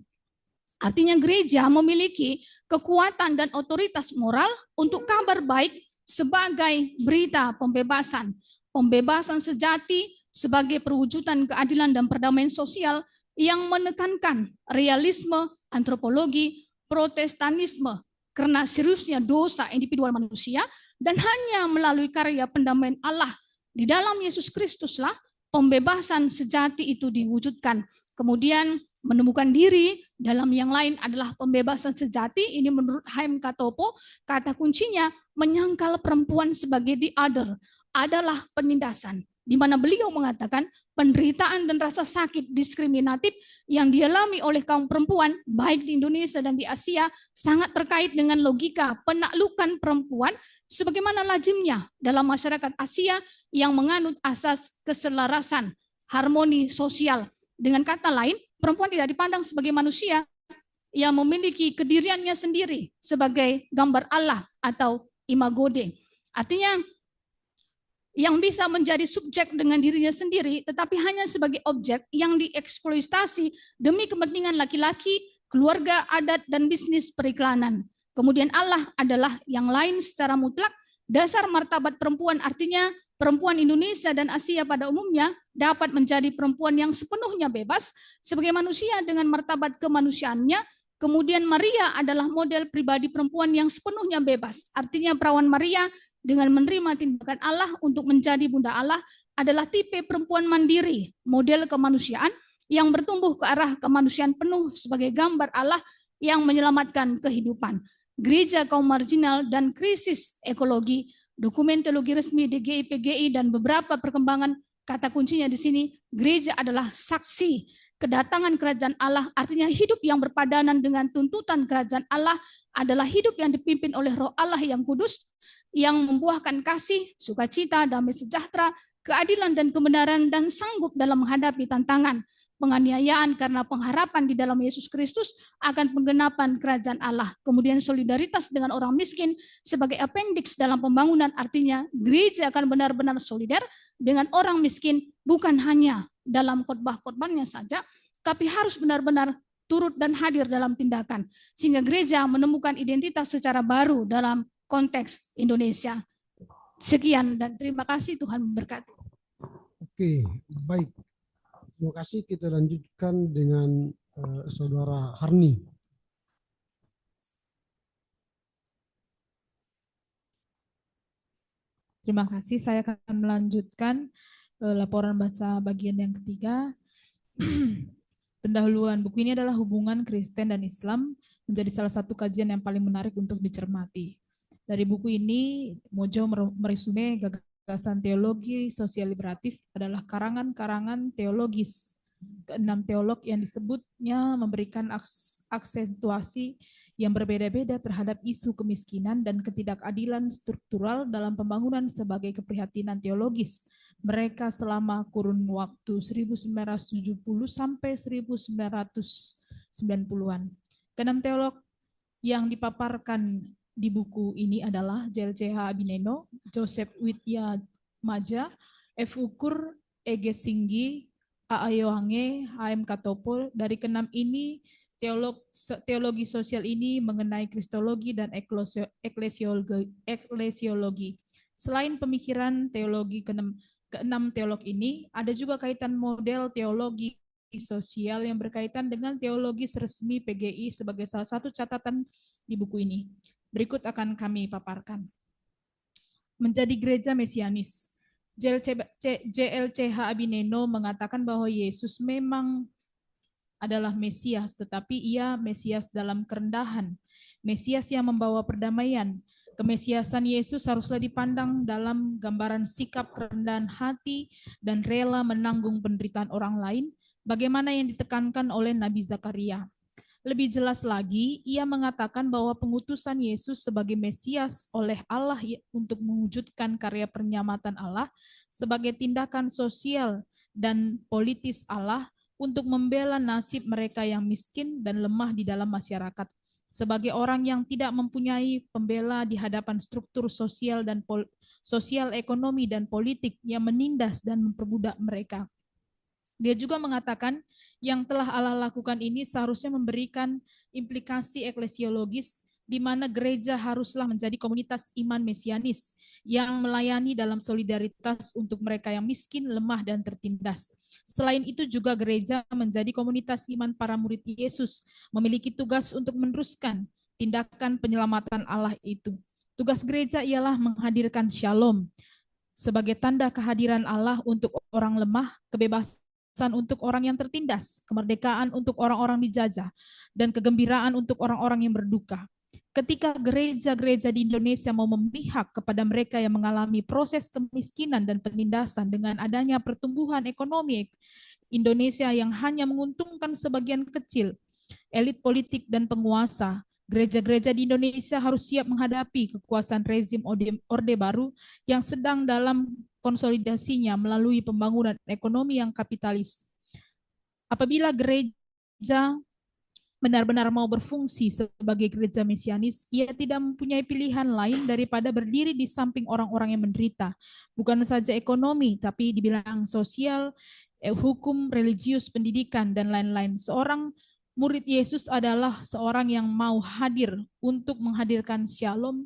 Artinya gereja memiliki kekuatan dan otoritas moral untuk kabar baik sebagai berita pembebasan. Pembebasan sejati sebagai perwujudan keadilan dan perdamaian sosial yang menekankan realisme, antropologi, protestanisme karena seriusnya dosa individual manusia, dan hanya melalui karya pendamaian Allah di dalam Yesus Kristuslah pembebasan sejati itu diwujudkan. Kemudian menemukan diri dalam yang lain adalah pembebasan sejati. Ini menurut Haim Katopo, kata kuncinya menyangkal perempuan sebagai the other adalah penindasan, di mana beliau mengatakan penderitaan dan rasa sakit diskriminatif yang dialami oleh kaum perempuan baik di Indonesia dan di Asia sangat terkait dengan logika penaklukan perempuan sebagaimana lazimnya dalam masyarakat Asia yang menganut asas keselarasan, harmoni sosial. Dengan kata lain, perempuan tidak dipandang sebagai manusia yang memiliki kediriannya sendiri sebagai gambar Allah atau imago Dei. Artinya yang bisa menjadi subjek dengan dirinya sendiri, tetapi hanya sebagai objek yang dieksploitasi demi kepentingan laki-laki, keluarga, adat, dan bisnis periklanan. Kemudian Allah adalah yang lain secara mutlak. Dasar martabat perempuan artinya perempuan Indonesia dan Asia pada umumnya dapat menjadi perempuan yang sepenuhnya bebas sebagai manusia dengan martabat kemanusiaannya. Kemudian Maria adalah model pribadi perempuan yang sepenuhnya bebas. Artinya perawan Maria dengan menerima tindakan Allah untuk menjadi bunda Allah adalah tipe perempuan mandiri, model kemanusiaan yang bertumbuh ke arah kemanusiaan penuh sebagai gambar Allah yang menyelamatkan kehidupan. Gereja kaum marginal dan krisis ekologi dokumen teologi resmi DGI, PGI, dan beberapa perkembangan, kata kuncinya di sini, gereja adalah saksi kedatangan kerajaan Allah, artinya hidup yang berpadanan dengan tuntutan kerajaan Allah adalah hidup yang dipimpin oleh Roh Allah yang kudus, yang membuahkan kasih, sukacita, damai sejahtera, keadilan dan kebenaran, dan sanggup dalam menghadapi tantangan, penganiayaan karena pengharapan di dalam Yesus Kristus akan penggenapan kerajaan Allah. Kemudian solidaritas dengan orang miskin sebagai appendix dalam pembangunan, artinya gereja akan benar-benar solidar dengan orang miskin, bukan hanya dalam khotbah-khotbahnya saja, tapi harus benar-benar turut dan hadir dalam tindakan. Sehingga gereja menemukan identitas secara baru dalam konteks Indonesia. Sekian dan terima kasih, Tuhan memberkati. Oke, baik. Terima kasih. Kita lanjutkan dengan Saudara Harni. Terima kasih. Saya akan melanjutkan laporan bahasa bagian yang ketiga. Pendahuluan. Buku ini adalah hubungan Kristen dan Islam, menjadi salah satu kajian yang paling menarik untuk dicermati. Dari buku ini, Mojo meresume gagasan teologi sosial liberatif adalah karangan-karangan teologis. Keenam teolog yang disebutnya memberikan aksentuasi yang berbeda-beda terhadap isu kemiskinan dan ketidakadilan struktural dalam pembangunan sebagai keprihatinan teologis mereka selama kurun waktu 1970 sampai 1990-an. Keenam teolog yang dipaparkan di buku ini adalah JLCH Abineno, Joseph Widya Maja, F. Ukur, Ege Singgi, Aayohange, HM Katopo. Dari keenam ini, teologi sosial ini mengenai kristologi dan eklesiologi. Selain pemikiran teologi keenam teolog ini, ada juga kaitan model teologi sosial yang berkaitan dengan teologi resmi PGI sebagai salah satu catatan di buku ini. Berikut akan kami paparkan. Menjadi gereja mesianis. JLCH Abineno mengatakan bahwa Yesus memang adalah Mesias, tetapi ia Mesias dalam kerendahan. Mesias yang membawa perdamaian. Kemesiasan Yesus haruslah dipandang dalam gambaran sikap kerendahan hati dan rela menanggung penderitaan orang lain, bagaimana yang ditekankan oleh Nabi Zakaria. Lebih jelas lagi, ia mengatakan bahwa pengutusan Yesus sebagai Mesias oleh Allah untuk mewujudkan karya penyamatan Allah sebagai tindakan sosial dan politis Allah untuk membela nasib mereka yang miskin dan lemah di dalam masyarakat. Sebagai orang yang tidak mempunyai pembela di hadapan struktur sosial dan sosial ekonomi dan politik yang menindas dan memperbudak mereka. Dia juga mengatakan yang telah Allah lakukan ini seharusnya memberikan implikasi eklesiologis di mana gereja haruslah menjadi komunitas iman mesianis yang melayani dalam solidaritas untuk mereka yang miskin, lemah, dan tertindas. Selain itu juga gereja menjadi komunitas iman para murid Yesus, memiliki tugas untuk meneruskan tindakan penyelamatan Allah itu. Tugas gereja ialah menghadirkan shalom sebagai tanda kehadiran Allah untuk orang lemah, kebebasan untuk orang yang tertindas, kemerdekaan untuk orang-orang dijajah, dan kegembiraan untuk orang-orang yang berduka. Ketika gereja-gereja di Indonesia mau memihak kepada mereka yang mengalami proses kemiskinan dan penindasan dengan adanya pertumbuhan ekonomi Indonesia yang hanya menguntungkan sebagian kecil, elit politik dan penguasa, gereja-gereja di Indonesia harus siap menghadapi kekuasaan rezim Orde Baru yang sedang dalam konsolidasinya melalui pembangunan ekonomi yang kapitalis. Apabila gereja benar-benar mau berfungsi sebagai gereja mesianis, ia tidak mempunyai pilihan lain daripada berdiri di samping orang-orang yang menderita. Bukan saja ekonomi, tapi di bidang sosial, hukum, religius, pendidikan, dan lain-lain. Seorang murid Yesus adalah seorang yang mau hadir untuk menghadirkan shalom,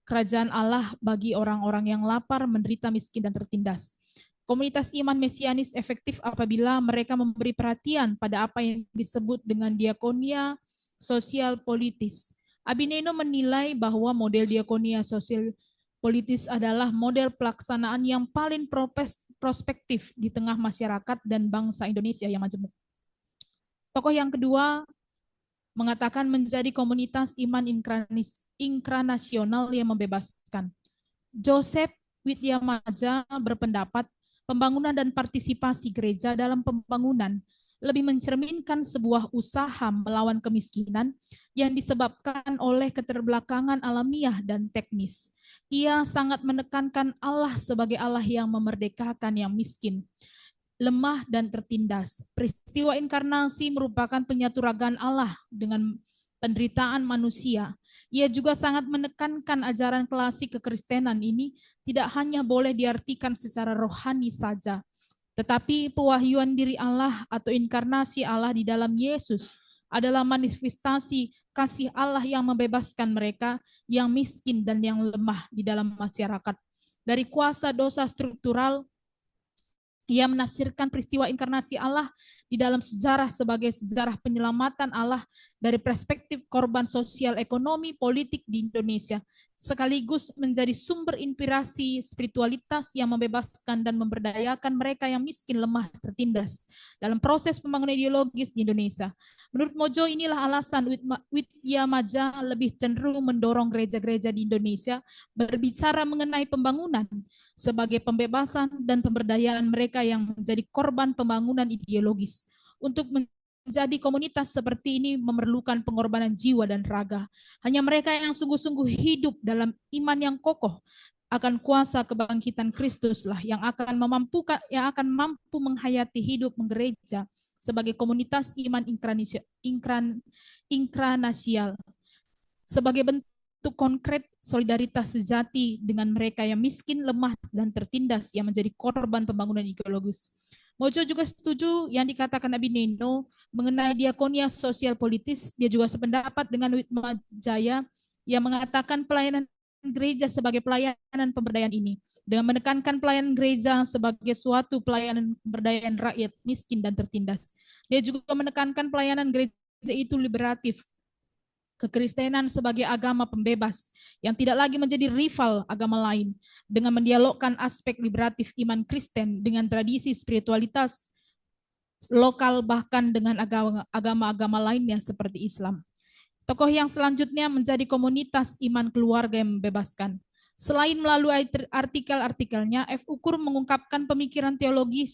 kerajaan Allah bagi orang-orang yang lapar, menderita, miskin, dan tertindas. Komunitas iman mesianis efektif apabila mereka memberi perhatian pada apa yang disebut dengan diakonia sosial politis. Abineno menilai bahwa model diakonia sosial politis adalah model pelaksanaan yang paling prospektif di tengah masyarakat dan bangsa Indonesia yang majemuk. Tokoh yang kedua mengatakan menjadi komunitas iman inkranasional yang membebaskan. Joseph Widyamaja berpendapat pembangunan dan partisipasi gereja dalam pembangunan lebih mencerminkan sebuah usaha melawan kemiskinan yang disebabkan oleh keterbelakangan alamiah dan teknis. Ia sangat menekankan Allah sebagai Allah yang memerdekakan yang miskin, lemah dan tertindas. Peristiwa inkarnasi merupakan penyaturagan Allah dengan penderitaan manusia. Ia juga sangat menekankan ajaran klasik kekristenan ini tidak hanya boleh diartikan secara rohani saja, tetapi pewahyuan diri Allah atau inkarnasi Allah di dalam Yesus adalah manifestasi kasih Allah yang membebaskan mereka yang miskin dan yang lemah di dalam masyarakat dari kuasa dosa struktural. Ia menafsirkan peristiwa inkarnasi Allah di dalam sejarah sebagai sejarah penyelamatan Allah dari perspektif korban sosial, ekonomi, politik di Indonesia, sekaligus menjadi sumber inspirasi spiritualitas yang membebaskan dan memberdayakan mereka yang miskin, lemah, tertindas dalam proses pembangunan ideologis di Indonesia. Menurut Mojo, inilah alasan Widyamaja lebih cenderung mendorong gereja-gereja di Indonesia berbicara mengenai pembangunan sebagai pembebasan dan pemberdayaan mereka yang menjadi korban pembangunan ideologis. Untuk menjadi komunitas seperti ini memerlukan pengorbanan jiwa dan raga. Hanya mereka yang sungguh-sungguh hidup dalam iman yang kokoh akan kuasa kebangkitan Kristus lah yang akan mampu menghayati hidup gereja sebagai komunitas iman inkranasial. Sebagai bentuk konkret solidaritas sejati dengan mereka yang miskin, lemah, dan tertindas yang menjadi korban pembangunan ideologis. Mojo juga setuju yang dikatakan Abi Neno mengenai diakonia sosial politis. Dia juga sependapat dengan Widyamajaya yang mengatakan pelayanan gereja sebagai pelayanan pemberdayaan ini, dengan menekankan pelayanan gereja sebagai suatu pelayanan pemberdayaan rakyat miskin dan tertindas. Dia juga menekankan pelayanan gereja itu liberatif, kekristenan sebagai agama pembebas yang tidak lagi menjadi rival agama lain, dengan mendialogkan aspek liberatif iman Kristen dengan tradisi spiritualitas lokal bahkan dengan agama-agama lainnya seperti Islam. Tokoh yang selanjutnya menjadi komunitas iman keluarga yang membebaskan. Selain melalui artikel-artikelnya, F. Ukur mengungkapkan pemikiran teologi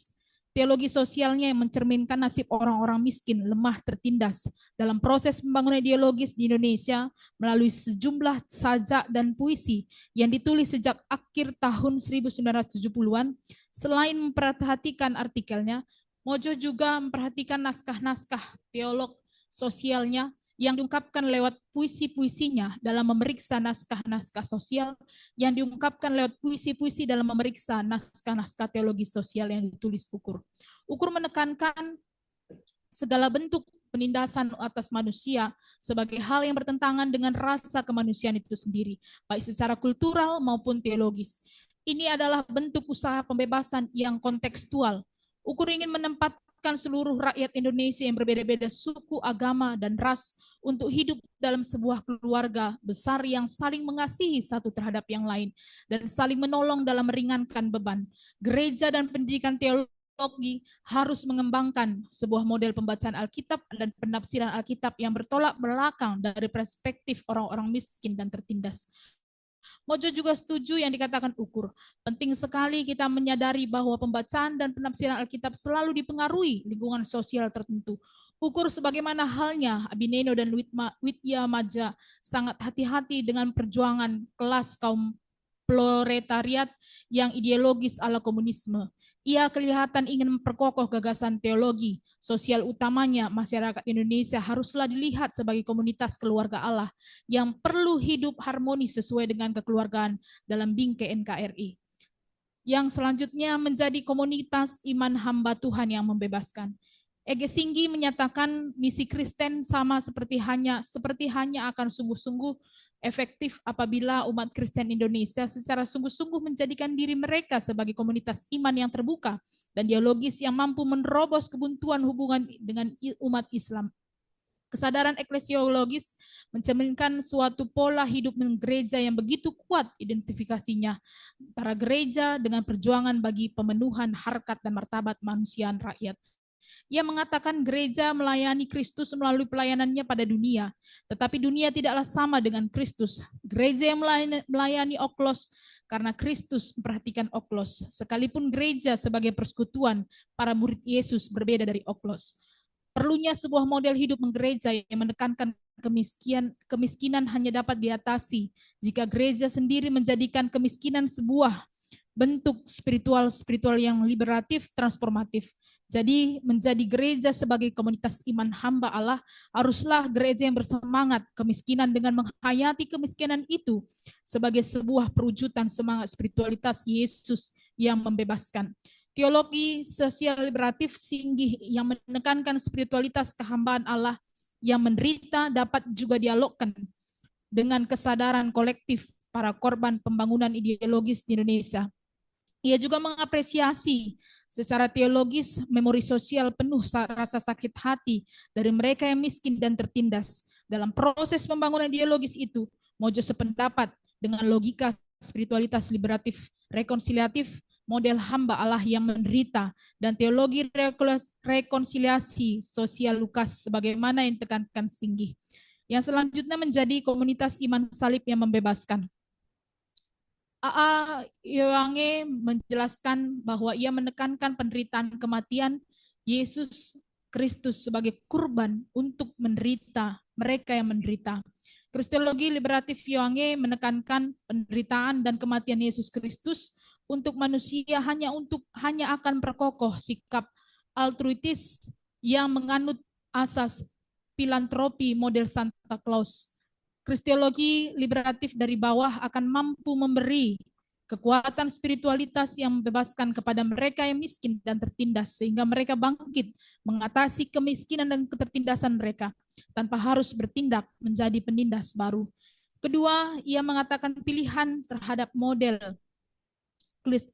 sosialnya yang mencerminkan nasib orang-orang miskin, lemah, tertindas dalam proses pembangunan ideologis di Indonesia melalui sejumlah sajak dan puisi yang ditulis sejak akhir tahun 1970-an. Selain memperhatikan artikelnya, Mojo juga memperhatikan naskah-naskah teolog sosialnya yang diungkapkan lewat puisi-puisinya dalam memeriksa naskah-naskah sosial, yang diungkapkan lewat puisi-puisi dalam memeriksa naskah-naskah teologi sosial yang ditulis Ukur. Ukur menekankan segala bentuk penindasan atas manusia sebagai hal yang bertentangan dengan rasa kemanusiaan itu sendiri, baik secara kultural maupun teologis. Ini adalah bentuk usaha pembebasan yang kontekstual. Ukur ingin menempatkan seluruh rakyat Indonesia yang berbeda-beda suku, agama, dan ras untuk hidup dalam sebuah keluarga besar yang saling mengasihi satu terhadap yang lain dan saling menolong dalam meringankan beban. Gereja dan pendidikan teologi harus mengembangkan sebuah model pembacaan Alkitab dan penafsiran Alkitab yang bertolak belakang dari perspektif orang-orang miskin dan tertindas. Mojo juga setuju yang dikatakan Ukur. Penting sekali kita menyadari bahwa pembacaan dan penafsiran Alkitab selalu dipengaruhi lingkungan sosial tertentu. Ukur sebagaimana halnya Abi Neno dan Widyamaja sangat hati-hati dengan perjuangan kelas kaum proletariat yang ideologis ala komunisme. Ia kelihatan ingin memperkokoh gagasan teologi sosial utamanya. Masyarakat Indonesia haruslah dilihat sebagai komunitas keluarga Allah yang perlu hidup harmonis sesuai dengan kekeluargaan dalam bingkai NKRI. Yang selanjutnya menjadi komunitas iman hamba Tuhan yang membebaskan. Ege Singgi menyatakan misi Kristen sama seperti hanya akan sungguh-sungguh efektif apabila umat Kristen Indonesia secara sungguh-sungguh menjadikan diri mereka sebagai komunitas iman yang terbuka dan dialogis yang mampu menerobos kebuntuan hubungan dengan umat Islam. Kesadaran eklesiologis mencerminkan suatu pola hidup gereja yang begitu kuat identifikasinya antara gereja dengan perjuangan bagi pemenuhan harkat dan martabat manusia rakyat. Ia mengatakan gereja melayani Kristus melalui pelayanannya pada dunia, tetapi dunia tidaklah sama dengan Kristus. Gereja yang melayani Oklos karena Kristus memperhatikan Oklos, sekalipun gereja sebagai persekutuan para murid Yesus berbeda dari Oklos. Perlunya sebuah model hidup menggereja yang menekankan kemiskinan hanya dapat diatasi jika gereja sendiri menjadikan kemiskinan sebuah bentuk spiritual yang liberatif, transformatif. Jadi menjadi gereja sebagai komunitas iman hamba Allah haruslah gereja yang bersemangat kemiskinan dengan menghayati kemiskinan itu sebagai sebuah perwujudan semangat spiritualitas Yesus yang membebaskan. Teologi sosial liberatif singgih yang menekankan spiritualitas kehambaan Allah yang menderita dapat juga dialogkan dengan kesadaran kolektif para korban pembangunan ideologis di Indonesia. Ia juga mengapresiasi secara teologis memori sosial penuh rasa sakit hati dari mereka yang miskin dan tertindas. Dalam proses pembangunan ideologis itu, Mojo sependapat dengan logika spiritualitas liberatif, rekonsiliatif, model hamba Allah yang menderita, dan teologi rekonsiliasi sosial Lukas sebagaimana yang ditekankan Singgih. Yang selanjutnya menjadi komunitas iman salib yang membebaskan. A.A. Yowange menjelaskan bahwa ia menekankan penderitaan kematian Yesus Kristus sebagai kurban untuk menderita mereka yang menderita. Kristologi liberatif Yowange menekankan penderitaan dan kematian Yesus Kristus untuk manusia hanya akan perkokoh sikap altruitis yang menganut asas filantropi model Santa Claus. Kristologi liberatif dari bawah akan mampu memberi kekuatan spiritualitas yang membebaskan kepada mereka yang miskin dan tertindas sehingga mereka bangkit mengatasi kemiskinan dan ketertindasan mereka tanpa harus bertindak menjadi penindas baru. Kedua, ia mengatakan pilihan terhadap model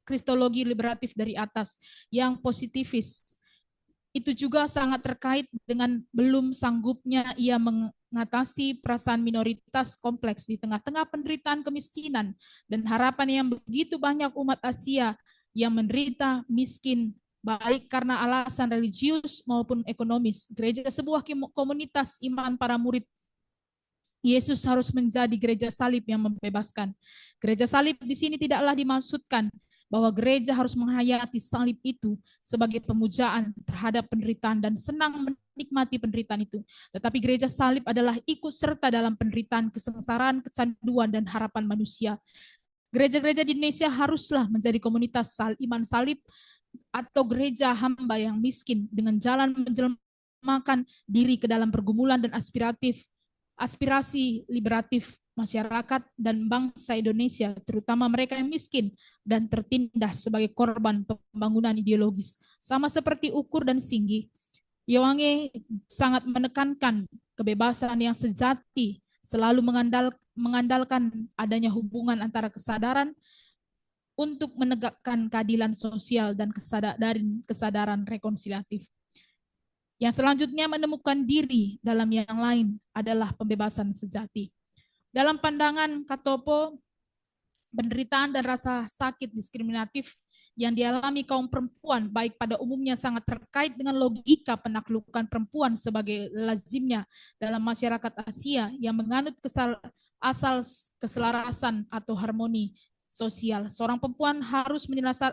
kristologi liberatif dari atas yang positifis. Itu juga sangat terkait dengan belum sanggupnya ia mengatasi perasaan minoritas kompleks di tengah-tengah penderitaan kemiskinan dan harapan yang begitu banyak umat Asia yang menderita miskin baik karena alasan religius maupun ekonomis. Gereja sebuah komunitas iman para murid Yesus harus menjadi gereja salib yang membebaskan. Gereja salib di sini tidaklah dimaksudkan bahwa gereja harus menghayati salib itu sebagai pemujaan terhadap penderitaan dan senang menikmati penderitaan itu. Tetapi gereja salib adalah ikut serta dalam penderitaan, kesengsaraan, kecanduan, dan harapan manusia. Gereja-gereja di Indonesia haruslah menjadi komunitas iman salib atau gereja hamba yang miskin dengan jalan menjelmakan diri ke dalam pergumulan dan aspirasi liberatif masyarakat dan bangsa Indonesia, terutama mereka yang miskin dan tertindas sebagai korban pembangunan ideologis. Sama seperti Ukur dan Singgih, Yowange sangat menekankan kebebasan yang sejati, selalu mengandalkan adanya hubungan antara kesadaran untuk menegakkan keadilan sosial dan kesadaran rekonsiliatif. Yang selanjutnya menemukan diri dalam yang lain adalah pembebasan sejati. Dalam pandangan Katopo, penderitaan dan rasa sakit diskriminatif yang dialami kaum perempuan baik pada umumnya sangat terkait dengan logika penaklukan perempuan sebagai lazimnya dalam masyarakat Asia yang menganut asal keselarasan atau harmoni sosial. Seorang perempuan harus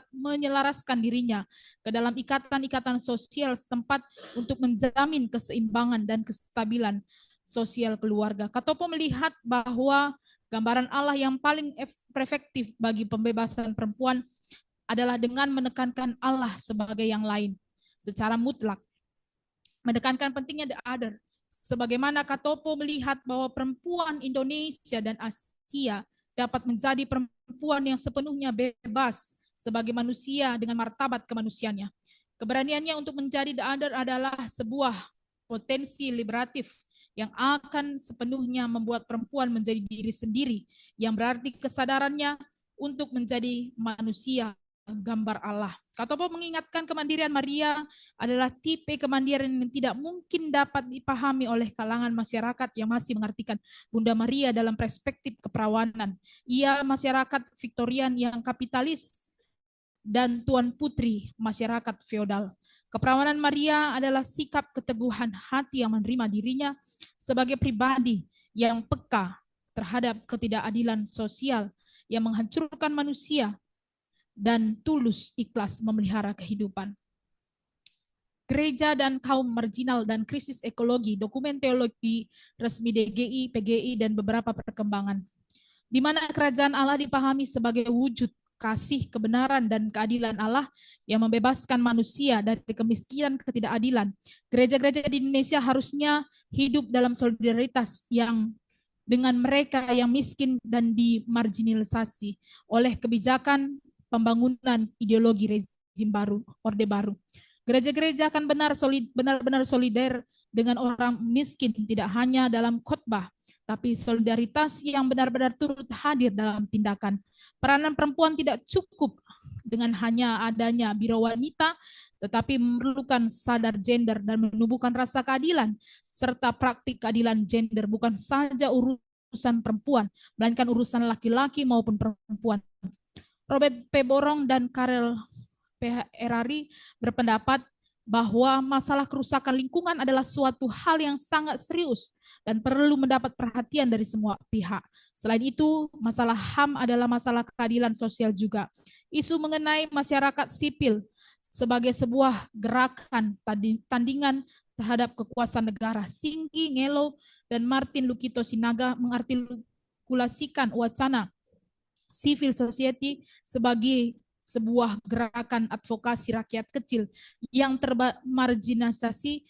menyelaraskan dirinya ke dalam ikatan-ikatan sosial setempat untuk menjamin keseimbangan dan kestabilan sosial keluarga. Katopo melihat bahwa gambaran Allah yang paling efektif bagi pembebasan perempuan adalah dengan menekankan Allah sebagai yang lain secara mutlak. Menekankan pentingnya the other. Sebagaimana Katopo melihat bahwa perempuan Indonesia dan Asia dapat menjadi perempuan yang sepenuhnya bebas sebagai manusia dengan martabat kemanusiaannya. Keberaniannya untuk menjadi the other adalah sebuah potensi liberatif yang akan sepenuhnya membuat perempuan menjadi diri sendiri, yang berarti kesadarannya untuk menjadi manusia gambar Allah. Katopo mengingatkan kemandirian Maria adalah tipe kemandirian yang tidak mungkin dapat dipahami oleh kalangan masyarakat yang masih mengartikan Bunda Maria dalam perspektif keperawanan. Ia masyarakat Victorian yang kapitalis dan tuan putri masyarakat feodal. Keperawanan Maria adalah sikap keteguhan hati yang menerima dirinya sebagai pribadi yang peka terhadap ketidakadilan sosial yang menghancurkan manusia dan tulus ikhlas memelihara kehidupan. Gereja dan kaum marginal dan krisis ekologi, dokumen teologi resmi DGI, PGI, dan beberapa perkembangan. Di mana kerajaan Allah dipahami sebagai wujud kasih, kebenaran, dan keadilan Allah yang membebaskan manusia dari kemiskinan, ketidakadilan. Gereja-gereja di Indonesia harusnya hidup dalam solidaritas yang dengan mereka yang miskin dan dimarginalisasi oleh kebijakan pembangunan ideologi rezim baru, orde baru. Gereja-gereja akan benar-benar solidar dengan orang miskin, tidak hanya dalam khotbah, tapi solidaritas yang benar-benar turut hadir dalam tindakan. Peranan perempuan tidak cukup dengan hanya adanya biro wanita, tetapi memerlukan sadar gender dan menumbuhkan rasa keadilan, serta praktik keadilan gender bukan saja urusan perempuan, melainkan urusan laki-laki maupun perempuan. Robert P. Borong dan Karel P. Erari berpendapat bahwa masalah kerusakan lingkungan adalah suatu hal yang sangat serius dan perlu mendapat perhatian dari semua pihak. Selain itu, masalah HAM adalah masalah keadilan sosial juga. Isu mengenai masyarakat sipil sebagai sebuah gerakan tandingan terhadap kekuasaan negara. Singgi Ngelo dan Martin Lukito Sinaga mengartikulasikan wacana civil society sebagai sebuah gerakan advokasi rakyat kecil yang termarginalisasi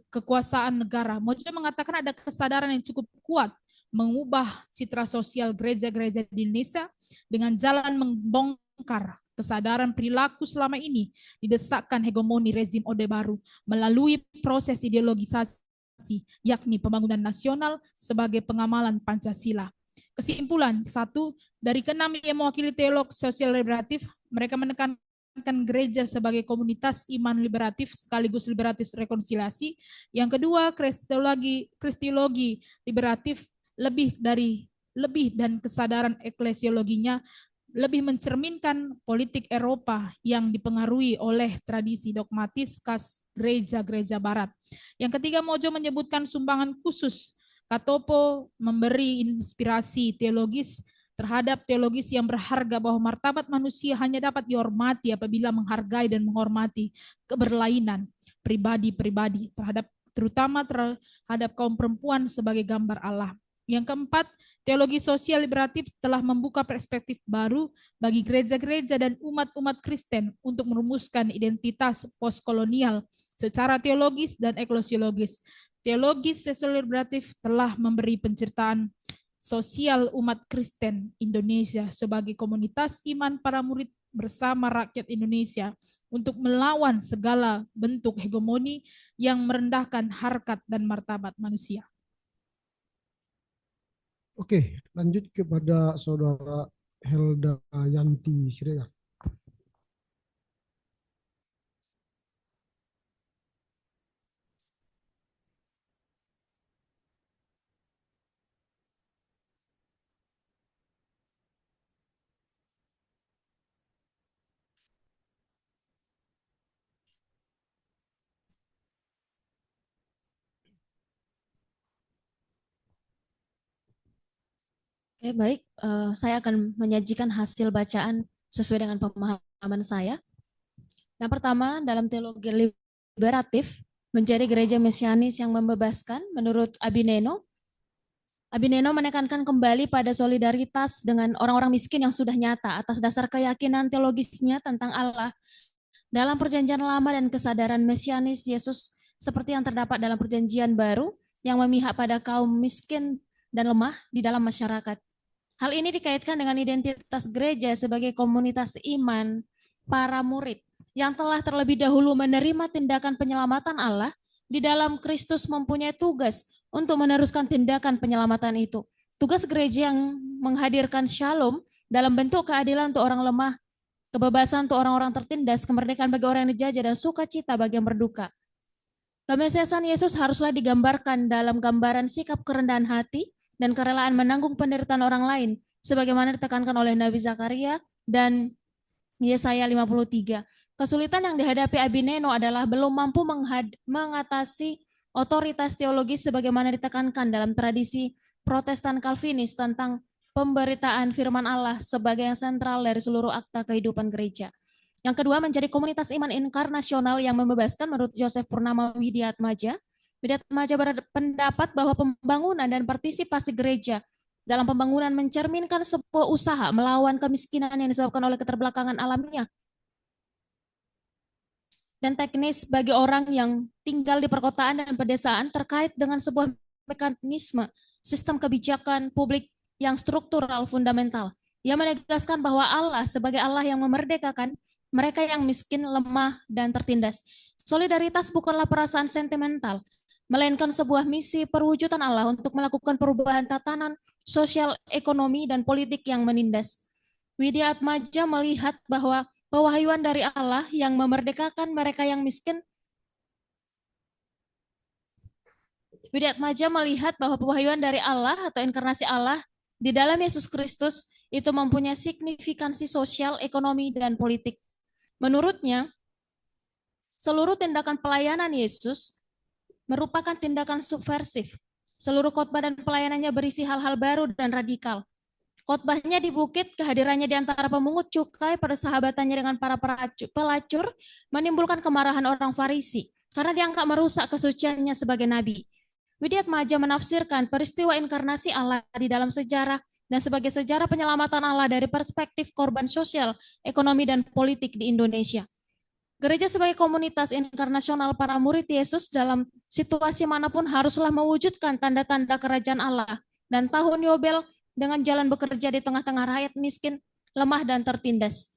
kekuasaan negara. Mojo mengatakan ada kesadaran yang cukup kuat mengubah citra sosial gereja-gereja di Indonesia dengan jalan membongkar kesadaran perilaku selama ini didesakkan hegemoni rezim Orde Baru melalui proses ideologisasi, yakni pembangunan nasional sebagai pengamalan Pancasila. Kesimpulan, 1, dari ke-6 yang mewakili teolog sosial liberatif, mereka menekankan gereja sebagai komunitas iman liberatif sekaligus liberatif rekonsiliasi. Yang kedua, kristiologi liberatif lebih dan kesadaran eklesiologinya lebih mencerminkan politik Eropa yang dipengaruhi oleh tradisi dogmatis khas gereja-gereja barat. Yang ketiga, Mojo menyebutkan sumbangan khusus Katopo memberi inspirasi teologis terhadap teologis yang berharga bahwa martabat manusia hanya dapat dihormati apabila menghargai dan menghormati keberlainan pribadi-pribadi terutama terhadap kaum perempuan sebagai gambar Allah. Yang keempat, teologi sosial liberatif telah membuka perspektif baru bagi gereja-gereja dan umat-umat Kristen untuk merumuskan identitas postkolonial secara teologis dan eklesiologis. Teologi sosial liberatif telah memberi penceritaan sosial umat Kristen Indonesia sebagai komunitas iman para murid bersama rakyat Indonesia untuk melawan segala bentuk hegemoni yang merendahkan harkat dan martabat manusia. Oke, lanjut kepada Saudara Helda Yanti Siregar. Oke, baik. Saya akan menyajikan hasil bacaan sesuai dengan pemahaman saya. Yang pertama, dalam teologi liberatif, menjadi gereja mesianis yang membebaskan menurut Abineno. Abineno menekankan kembali pada solidaritas dengan orang-orang miskin yang sudah nyata atas dasar keyakinan teologisnya tentang Allah dalam perjanjian lama dan kesadaran mesianis Yesus seperti yang terdapat dalam perjanjian baru yang memihak pada kaum miskin dan lemah di dalam masyarakat. Hal ini dikaitkan dengan identitas gereja sebagai komunitas iman para murid yang telah terlebih dahulu menerima tindakan penyelamatan Allah di dalam Kristus mempunyai tugas untuk meneruskan tindakan penyelamatan itu. Tugas gereja yang menghadirkan shalom dalam bentuk keadilan untuk orang lemah, kebebasan untuk orang-orang tertindas, kemerdekaan bagi orang yang dijajah, dan sukacita bagi yang berduka. Kemesiasan Yesus haruslah digambarkan dalam gambaran sikap kerendahan hati dan kerelaan menanggung penderitaan orang lain, sebagaimana ditekankan oleh Nabi Zakaria dan Yesaya 53. Kesulitan yang dihadapi Abineno adalah belum mampu mengatasi otoritas teologis sebagaimana ditekankan dalam tradisi Protestan Calvinis tentang pemberitaan firman Allah sebagai yang sentral dari seluruh akta kehidupan gereja. Yang kedua, menjadi komunitas iman inkarnasional yang membebaskan menurut Joseph Purnama Widiatmaja. Widiatmaja berpendapat bahwa pembangunan dan partisipasi gereja dalam pembangunan mencerminkan sebuah usaha melawan kemiskinan yang disebabkan oleh keterbelakangan alamiah dan teknis bagi orang yang tinggal di perkotaan dan pedesaan terkait dengan sebuah mekanisme sistem kebijakan publik yang struktural fundamental. Ia menegaskan bahwa Allah sebagai Allah yang memerdekakan mereka yang miskin, lemah, dan tertindas. Solidaritas bukanlah perasaan sentimental, melainkan sebuah misi perwujudan Allah untuk melakukan perubahan tatanan sosial, ekonomi, dan politik yang menindas. Widiatmaja melihat bahwa pewahyuan dari Allah yang memerdekakan mereka yang miskin. Widiatmaja melihat bahwa pewahyuan dari Allah atau inkarnasi Allah di dalam Yesus Kristus itu mempunyai signifikansi sosial, ekonomi, dan politik. Menurutnya, seluruh tindakan pelayanan Yesus merupakan tindakan subversif. Seluruh khotbah dan pelayanannya berisi hal-hal baru dan radikal. Khotbahnya di bukit, kehadirannya di antara pemungut cukai, persahabatannya dengan para pelacur, menimbulkan kemarahan orang Farisi karena dianggap merusak kesuciannya sebagai nabi. Widiatmaja menafsirkan peristiwa inkarnasi Allah di dalam sejarah dan sebagai sejarah penyelamatan Allah dari perspektif korban sosial, ekonomi, dan politik di Indonesia. Gereja sebagai komunitas inkarnasional para murid Yesus dalam situasi manapun haruslah mewujudkan tanda-tanda kerajaan Allah dan tahun Yobel dengan jalan bekerja di tengah-tengah rakyat miskin, lemah, dan tertindas.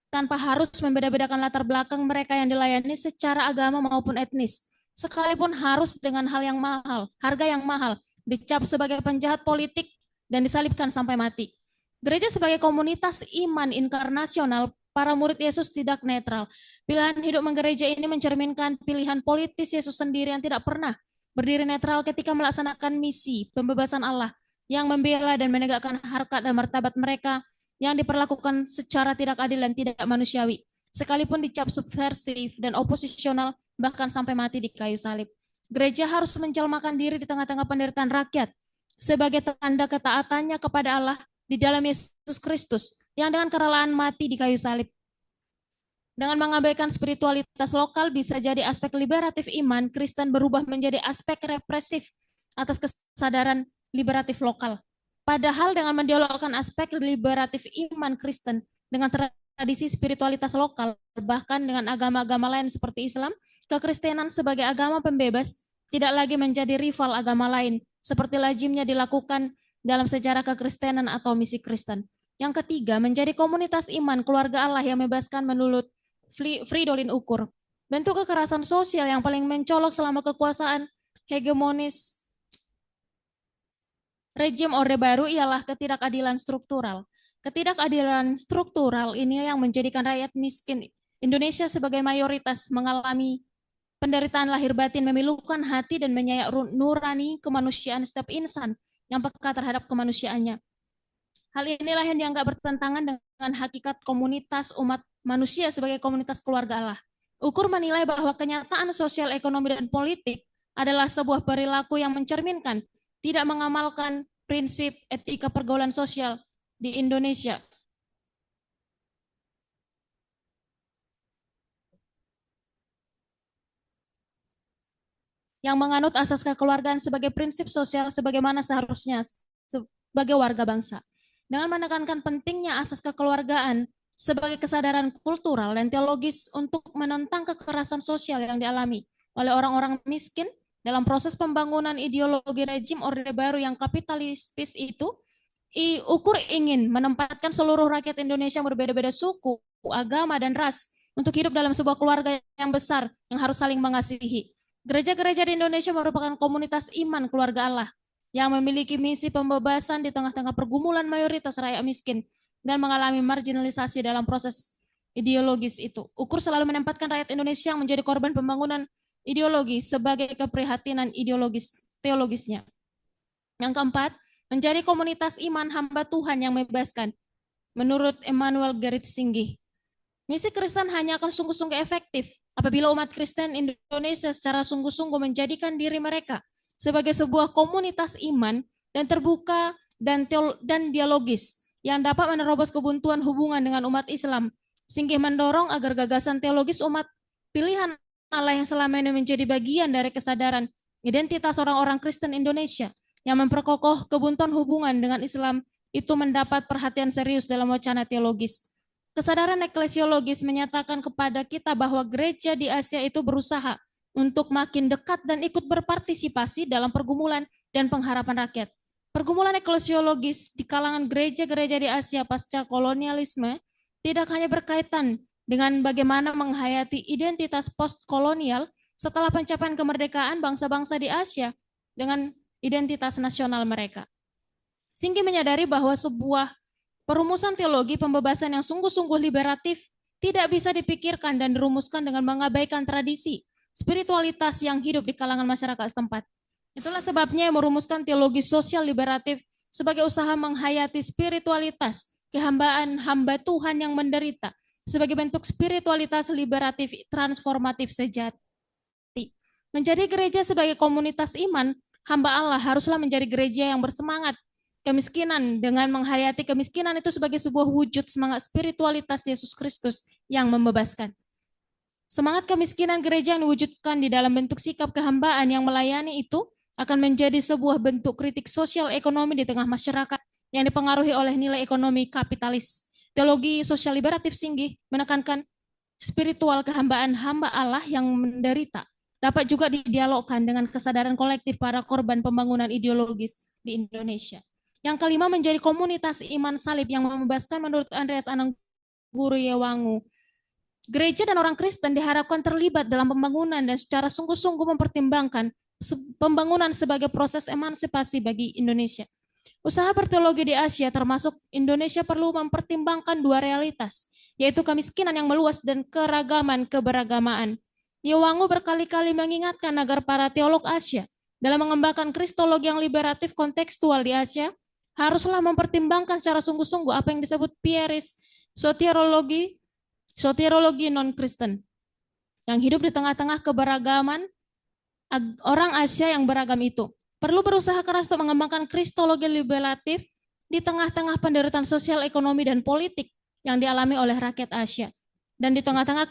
Tanpa harus membeda-bedakan latar belakang mereka yang dilayani secara agama maupun etnis. Sekalipun harus dengan harga yang mahal, dicap sebagai penjahat politik, dan disalibkan sampai mati. Gereja sebagai komunitas iman inkarnasional, para murid Yesus tidak netral. Pilihan hidup menggereja ini mencerminkan pilihan politis Yesus sendiri yang tidak pernah berdiri netral ketika melaksanakan misi pembebasan Allah yang membela dan menegakkan harkat dan martabat mereka yang diperlakukan secara tidak adil dan tidak manusiawi, sekalipun dicap subversif dan oposisional, bahkan sampai mati di kayu salib. Gereja harus menjelmakan diri di tengah-tengah penderitaan rakyat sebagai tanda ketaatannya kepada Allah di dalam Yesus Kristus yang dengan kerelaan mati di kayu salib. Dengan mengabaikan spiritualitas lokal, bisa jadi aspek liberatif iman Kristen berubah menjadi aspek represif atas kesadaran liberatif lokal. Padahal dengan mendialogkan aspek liberatif iman Kristen dengan tradisi spiritualitas lokal, bahkan dengan agama-agama lain seperti Islam, kekristenan sebagai agama pembebas tidak lagi menjadi rival agama lain, seperti lazimnya dilakukan dalam sejarah kekristenan atau misi Kristen. Yang ketiga, menjadi komunitas iman keluarga Allah yang membebaskan menurut Fridolin Ukur. Bentuk kekerasan sosial yang paling mencolok selama kekuasaan hegemonis rejim Orde Baru ialah ketidakadilan struktural. Ketidakadilan struktural ini yang menjadikan rakyat miskin Indonesia sebagai mayoritas mengalami penderitaan lahir batin, memilukan hati dan menyayak nurani kemanusiaan setiap insan yang peka terhadap kemanusiaannya. Hal inilah yang dianggap bertentangan dengan hakikat komunitas umat manusia sebagai komunitas keluarga Allah. Ukur menilai bahwa kenyataan sosial, ekonomi, dan politik adalah sebuah perilaku yang mencerminkan tidak mengamalkan prinsip etika pergaulan sosial di Indonesia. Yang menganut asas kekeluargaan sebagai prinsip sosial sebagaimana seharusnya sebagai warga bangsa. Dengan menekankan pentingnya asas kekeluargaan sebagai kesadaran kultural dan teologis untuk menentang kekerasan sosial yang dialami oleh orang-orang miskin dalam proses pembangunan ideologi rejim Orde Baru yang kapitalistis itu, Ukur ingin menempatkan seluruh rakyat Indonesia yang berbeda-beda suku, agama, dan ras untuk hidup dalam sebuah keluarga yang besar yang harus saling mengasihi. Gereja-gereja di Indonesia merupakan komunitas iman keluarga Allah yang memiliki misi pembebasan di tengah-tengah pergumulan mayoritas rakyat miskin dan mengalami marginalisasi dalam proses ideologis itu. Ukur selalu menempatkan rakyat Indonesia yang menjadi korban pembangunan ideologi sebagai keprihatinan teologisnya. Yang keempat, menjadi komunitas iman hamba Tuhan yang membebaskan. Menurut Emmanuel Gerrit Singgih, Misi Kristen hanya akan sungguh-sungguh efektif apabila umat Kristen Indonesia secara sungguh-sungguh menjadikan diri mereka sebagai sebuah komunitas iman dan terbuka dan dialogis yang dapat menerobos kebuntuan hubungan dengan umat Islam, sehingga mendorong agar gagasan teologis umat pilihan Allah yang selama ini menjadi bagian dari kesadaran identitas orang-orang Kristen Indonesia yang memperkokoh kebuntuan hubungan dengan Islam itu mendapat perhatian serius dalam wacana teologis. Kesadaran eklesiologis menyatakan kepada kita bahwa gereja di Asia itu berusaha untuk makin dekat dan ikut berpartisipasi dalam pergumulan dan pengharapan rakyat. Pergumulan eklesiologis di kalangan gereja-gereja di Asia pasca kolonialisme tidak hanya berkaitan dengan bagaimana menghayati identitas postkolonial setelah pencapaian kemerdekaan bangsa-bangsa di Asia dengan identitas nasional mereka. Singgi menyadari bahwa sebuah perumusan teologi pembebasan yang sungguh-sungguh liberatif tidak bisa dipikirkan dan dirumuskan dengan mengabaikan tradisi, spiritualitas yang hidup di kalangan masyarakat setempat. Itulah sebabnya merumuskan teologi sosial liberatif sebagai usaha menghayati spiritualitas, kehambaan hamba Tuhan yang menderita, sebagai bentuk spiritualitas liberatif transformatif sejati. Menjadi gereja sebagai komunitas iman, hamba Allah haruslah menjadi gereja yang bersemangat kemiskinan dengan menghayati kemiskinan itu sebagai sebuah wujud semangat spiritualitas Yesus Kristus yang membebaskan. Semangat kemiskinan gereja yang diwujudkan di dalam bentuk sikap kehambaan yang melayani itu akan menjadi sebuah bentuk kritik sosial ekonomi di tengah masyarakat yang dipengaruhi oleh nilai ekonomi kapitalis. Teologi sosial liberatif Singgi menekankan spiritual kehambaan hamba Allah yang menderita dapat juga didialogkan dengan kesadaran kolektif para korban pembangunan ideologis di Indonesia. Yang kelima, menjadi komunitas iman salib yang membebaskan menurut Andreas Anangguru Yewangu. Gereja dan orang Kristen diharapkan terlibat dalam pembangunan dan secara sungguh-sungguh mempertimbangkan pembangunan sebagai proses emansipasi bagi Indonesia. Usaha berteologi di Asia termasuk Indonesia perlu mempertimbangkan dua realitas, yaitu kemiskinan yang meluas dan keragaman keberagamaan. Yewangu berkali-kali mengingatkan agar para teolog Asia dalam mengembangkan kristologi yang liberatif kontekstual di Asia haruslah mempertimbangkan secara sungguh-sungguh apa yang disebut Pieris soteriologi non-Kristen yang hidup di tengah-tengah keberagaman orang Asia yang beragam itu. Perlu berusaha keras untuk mengembangkan kristologi liberatif di tengah-tengah penderitaan sosial, ekonomi, dan politik yang dialami oleh rakyat Asia dan di tengah-tengah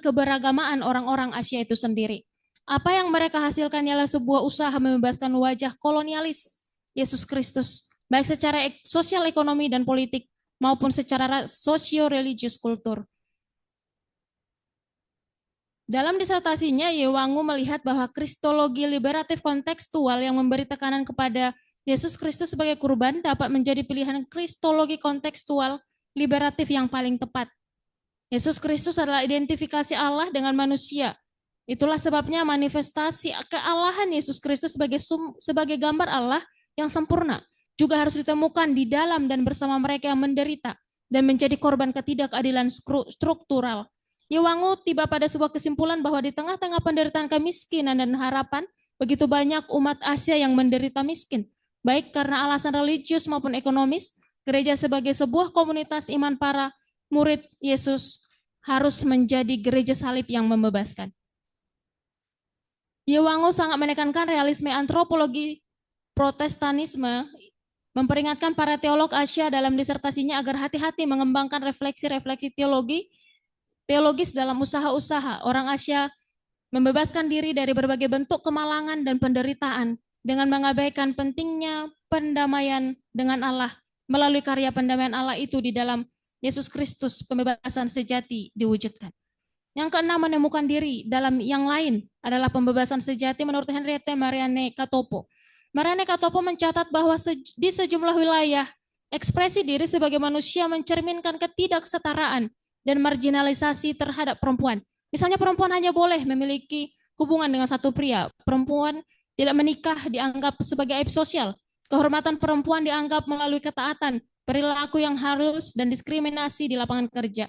keberagamaan orang-orang Asia itu sendiri. Apa yang mereka hasilkan ialah sebuah usaha membebaskan wajah kolonialis Yesus Kristus, baik secara sosial, ekonomi, dan politik, maupun secara sosio-religius kultur. Dalam disertasinya, Yewangu melihat bahwa kristologi liberatif kontekstual yang memberi tekanan kepada Yesus Kristus sebagai kurban dapat menjadi pilihan kristologi kontekstual liberatif yang paling tepat. Yesus Kristus adalah identifikasi Allah dengan manusia. Itulah sebabnya manifestasi kealahan Yesus Kristus sebagai gambar Allah yang sempurna juga harus ditemukan di dalam dan bersama mereka yang menderita dan menjadi korban ketidakadilan struktural. Yewangu tiba pada sebuah kesimpulan bahwa di tengah-tengah penderitaan kemiskinan dan harapan, begitu banyak umat Asia yang menderita miskin, baik karena alasan religius maupun ekonomis. Gereja sebagai sebuah komunitas iman para murid Yesus harus menjadi gereja salib yang membebaskan. Yewangu sangat menekankan realisme antropologi Protestanisme, memperingatkan para teolog Asia dalam disertasinya agar hati-hati mengembangkan refleksi-refleksi teologis dalam usaha-usaha orang Asia membebaskan diri dari berbagai bentuk kemalangan dan penderitaan dengan mengabaikan pentingnya pendamaian dengan Allah melalui karya pendamaian Allah itu di dalam Yesus Kristus, pembebasan sejati diwujudkan. Yang keenam, menemukan diri dalam yang lain adalah pembebasan sejati menurut Henriette Marianne Katopo. Marianne Katopo mencatat bahwa di sejumlah wilayah, ekspresi diri sebagai manusia mencerminkan ketidaksetaraan dan marginalisasi terhadap perempuan. Misalnya perempuan hanya boleh memiliki hubungan dengan satu pria. Perempuan tidak menikah dianggap sebagai aib sosial. Kehormatan perempuan dianggap melalui ketaatan, perilaku yang harus, dan diskriminasi di lapangan kerja.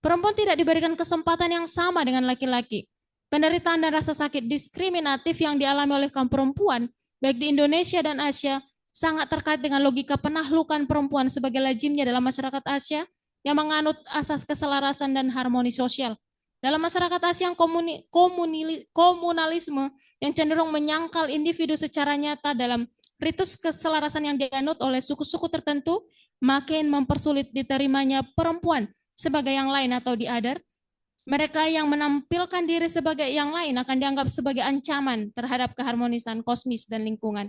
Perempuan tidak diberikan kesempatan yang sama dengan laki-laki. Penderitaan dan rasa sakit diskriminatif yang dialami oleh kaum perempuan, baik di Indonesia dan Asia, sangat terkait dengan logika penahlukan perempuan sebagai lazimnya dalam masyarakat Asia yang menganut asas keselarasan dan harmoni sosial. Dalam masyarakat Asia yang komunalisme yang cenderung menyangkal individu secara nyata dalam ritus keselarasan yang dianut oleh suku-suku tertentu, makin mempersulit diterimanya perempuan sebagai yang lain atau the other. Mereka yang menampilkan diri sebagai yang lain akan dianggap sebagai ancaman terhadap keharmonisan kosmis dan lingkungan.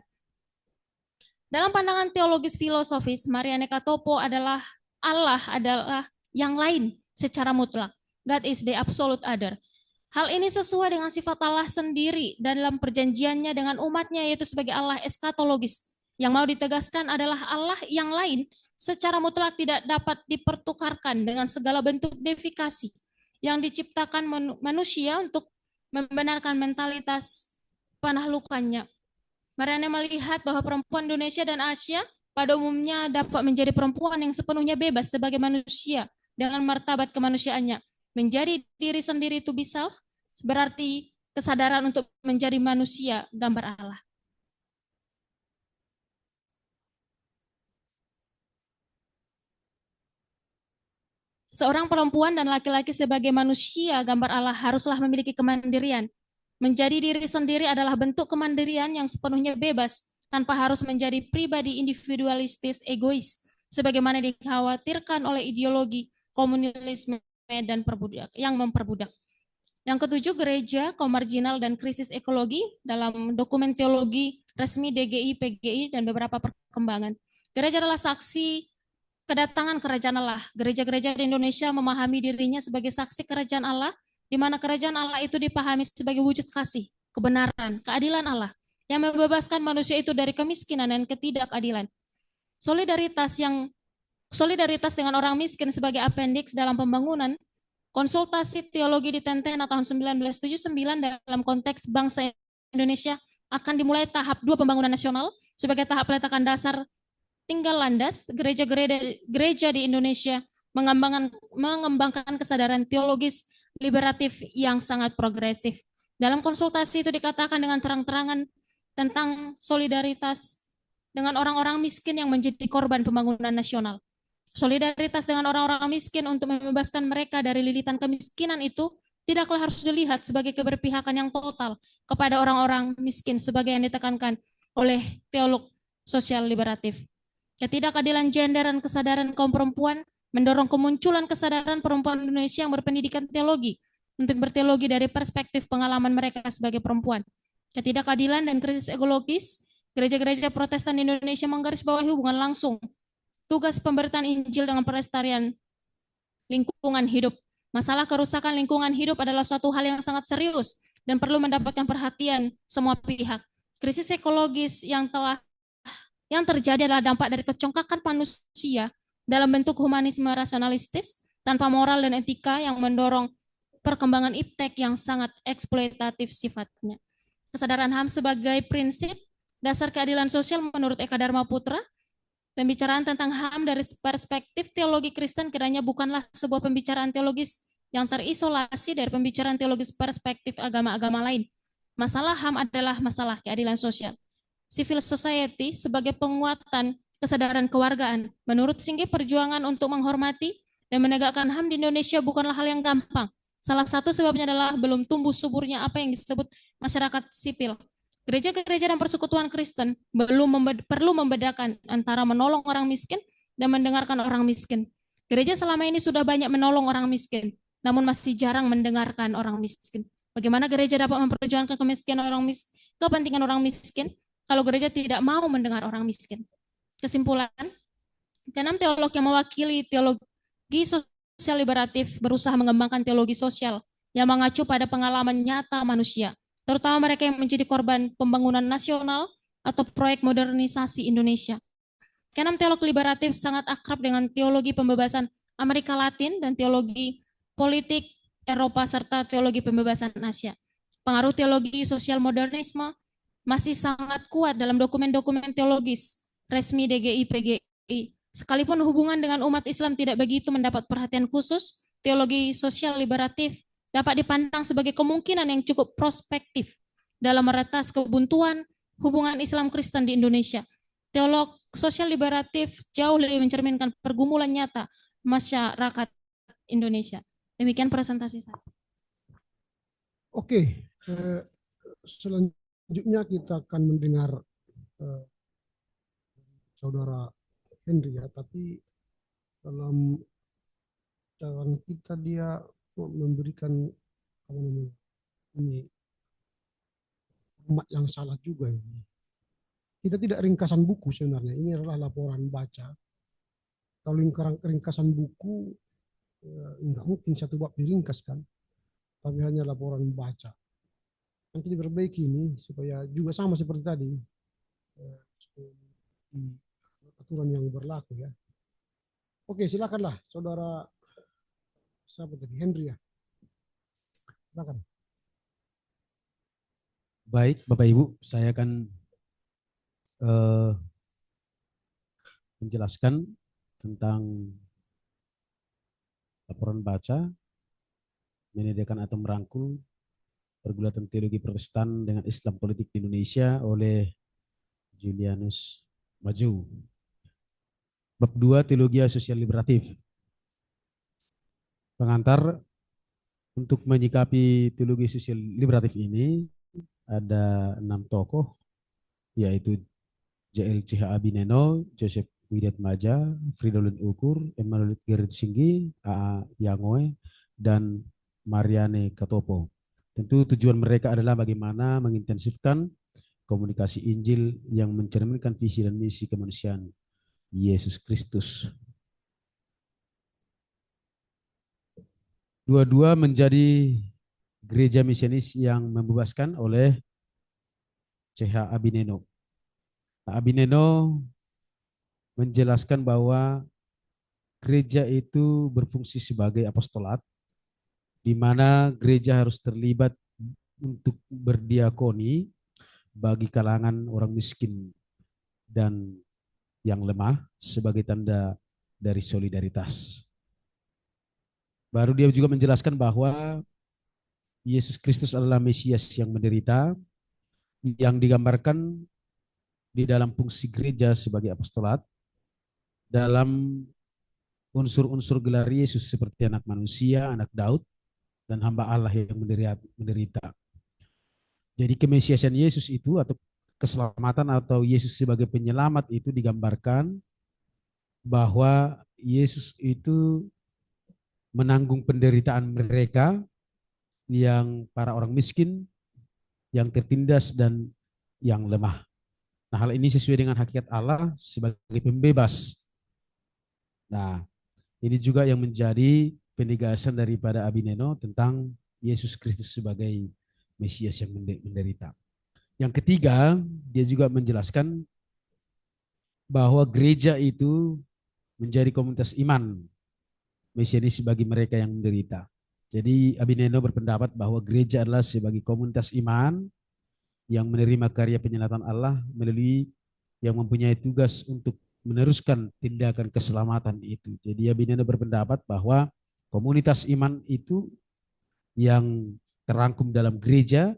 Dalam pandangan teologis filosofis, Marianne Katopo adalah Allah adalah yang lain secara mutlak. God is the absolute other. Hal ini sesuai dengan sifat Allah sendiri dalam perjanjiannya dengan umatnya, yaitu sebagai Allah eskatologis. Yang mau ditegaskan adalah Allah yang lain secara mutlak tidak dapat dipertukarkan dengan segala bentuk deifikasi yang diciptakan manusia untuk membenarkan mentalitas penahlukannya. Marianne melihat bahwa perempuan Indonesia dan Asia pada umumnya dapat menjadi perempuan yang sepenuhnya bebas sebagai manusia dengan martabat kemanusiaannya. Menjadi diri sendiri to be self berarti kesadaran untuk menjadi manusia gambar Allah. Seorang perempuan dan laki-laki sebagai manusia gambar Allah haruslah memiliki kemandirian. Menjadi diri sendiri adalah bentuk kemandirian yang sepenuhnya bebas tanpa harus menjadi pribadi individualistis egois sebagaimana dikhawatirkan oleh ideologi komunisme dan yang memperbudak. Yang ketujuh, gereja, kaum marginal, dan krisis ekologi dalam dokumen teologi resmi DGI, PGI, dan beberapa perkembangan. Gereja adalah saksi kedatangan kerajaan Allah. Gereja-gereja di Indonesia memahami dirinya sebagai saksi kerajaan Allah, di mana kerajaan Allah itu dipahami sebagai wujud kasih, kebenaran, keadilan Allah, yang membebaskan manusia itu dari kemiskinan dan ketidakadilan. Solidaritas dengan orang miskin sebagai appendix dalam pembangunan, konsultasi teologi di Tentena tahun 1979 dalam konteks bangsa Indonesia akan dimulai tahap 2 pembangunan nasional sebagai tahap peletakan dasar tinggal landas. Gereja di Indonesia mengembangkan kesadaran teologis liberatif yang sangat progresif. Dalam konsultasi itu dikatakan dengan terang-terangan tentang solidaritas dengan orang-orang miskin yang menjadi korban pembangunan nasional. Solidaritas dengan orang-orang miskin untuk membebaskan mereka dari lilitan kemiskinan itu tidaklah harus dilihat sebagai keberpihakan yang total kepada orang-orang miskin sebagai yang ditekankan oleh teolog sosial liberatif. Ketidakadilan gender dan kesadaran kaum perempuan mendorong kemunculan kesadaran perempuan Indonesia yang berpendidikan teologi untuk berteologi dari perspektif pengalaman mereka sebagai perempuan. Ketidakadilan dan krisis ekologis, gereja-gereja Protestan di Indonesia menggarisbawahi hubungan langsung tugas pemberitaan Injil dengan pelestarian lingkungan hidup. Masalah kerusakan lingkungan hidup adalah suatu hal yang sangat serius dan perlu mendapatkan perhatian semua pihak. Krisis ekologis yang terjadi adalah dampak dari kecongkakan manusia dalam bentuk humanisme rasionalistis tanpa moral dan etika yang mendorong perkembangan iptek yang sangat eksploitatif sifatnya. Kesadaran HAM sebagai prinsip dasar keadilan sosial menurut Eka Dharma Putra. Pembicaraan tentang HAM dari perspektif teologi Kristen kiranya bukanlah sebuah pembicaraan teologis yang terisolasi dari pembicaraan teologis perspektif agama-agama lain. Masalah HAM adalah masalah keadilan sosial. Civil society sebagai penguatan kesadaran kewargaan. Menurut Singgi, perjuangan untuk menghormati dan menegakkan HAM di Indonesia bukanlah hal yang gampang. Salah satu sebabnya adalah belum tumbuh suburnya apa yang disebut masyarakat sipil. Gereja-gereja dan persekutuan Kristen perlu membedakan antara menolong orang miskin dan mendengarkan orang miskin. Gereja selama ini sudah banyak menolong orang miskin, namun masih jarang mendengarkan orang miskin. Bagaimana gereja dapat memperjuangkan kepentingan orang miskin kalau gereja tidak mau mendengar orang miskin? Kesimpulan, keenam teolog yang mewakili teologi sosial liberatif berusaha mengembangkan teologi sosial yang mengacu pada pengalaman nyata manusia, terutama mereka yang menjadi korban pembangunan nasional atau proyek modernisasi Indonesia. Keenam teolog liberatif sangat akrab dengan teologi pembebasan Amerika Latin dan teologi politik Eropa serta teologi pembebasan Asia. Pengaruh teologi sosial modernisme masih sangat kuat dalam dokumen-dokumen teologis resmi DGI PGI. Sekalipun hubungan dengan umat Islam tidak begitu mendapat perhatian khusus, teologi sosial liberatif dapat dipandang sebagai kemungkinan yang cukup prospektif dalam meretas kebuntuan hubungan Islam Kristen di Indonesia. Teolog sosial liberatif jauh lebih mencerminkan pergumulan nyata masyarakat Indonesia. Demikian presentasi saya. Oke, selanjutnya kita akan mendengar eh, saudara Henry ya, tapi dalam cara kita dia memberikan apa namanya ini format yang salah juga ini. Kita tidak ringkasan buku sebenarnya, ini adalah laporan baca. Kalau ringkasan buku enggak mungkin satu bab diringkas kan, tapi hanya laporan baca. Nanti diperbaiki ini supaya juga sama seperti tadi di aturan yang berlaku ya. Oke, silakanlah saudara siapa tadi Henry ya. Silakan. Baik, Bapak Ibu, saya akan menjelaskan tentang laporan baca, menyediakan atau merangkul pergulatan teologi Protestan dengan Islam politik di Indonesia oleh Julianus Maju. Bab 2, Teologi Sosial Liberatif. Pengantar untuk menyikapi teologi sosial liberatif ini ada 6 tokoh, yaitu JLCH Abineno, Joseph Widiatmadja, Fridolin Ukur, Emmanuel Gersinggi, AA Yangoe, dan Mariane Katopo. Tentu tujuan mereka adalah bagaimana mengintensifkan komunikasi Injil yang mencerminkan visi dan misi kemanusiaan Yesus Kristus. Dua-dua menjadi gereja misionis yang membebaskan oleh CH Abineno. Abineno menjelaskan bahwa gereja itu berfungsi sebagai apostolat, di mana gereja harus terlibat untuk berdiakoni bagi kalangan orang miskin dan yang lemah sebagai tanda dari solidaritas. Baru dia juga menjelaskan bahwa Yesus Kristus adalah Mesias yang menderita, yang digambarkan di dalam fungsi gereja sebagai apostolat dalam unsur-unsur gelar Yesus seperti anak manusia, anak Daud, dan hamba Allah yang menderita. Jadi kemesiasan Yesus itu atau keselamatan atau Yesus sebagai penyelamat itu digambarkan bahwa Yesus itu menanggung penderitaan mereka yang para orang miskin, yang tertindas dan yang lemah. Nah, hal ini sesuai dengan hakikat Allah sebagai pembebas. Nah, ini juga yang menjadi penegasan daripada Abineno tentang Yesus Kristus sebagai Mesias yang menderita. Yang ketiga, dia juga menjelaskan bahwa gereja itu menjadi komunitas iman mesianis bagi mereka yang menderita. Jadi Abineno berpendapat bahwa gereja adalah sebagai komunitas iman yang menerima karya penyelatan Allah melalui yang mempunyai tugas untuk meneruskan tindakan keselamatan itu. Jadi Abineno berpendapat bahwa komunitas iman itu yang terangkum dalam gereja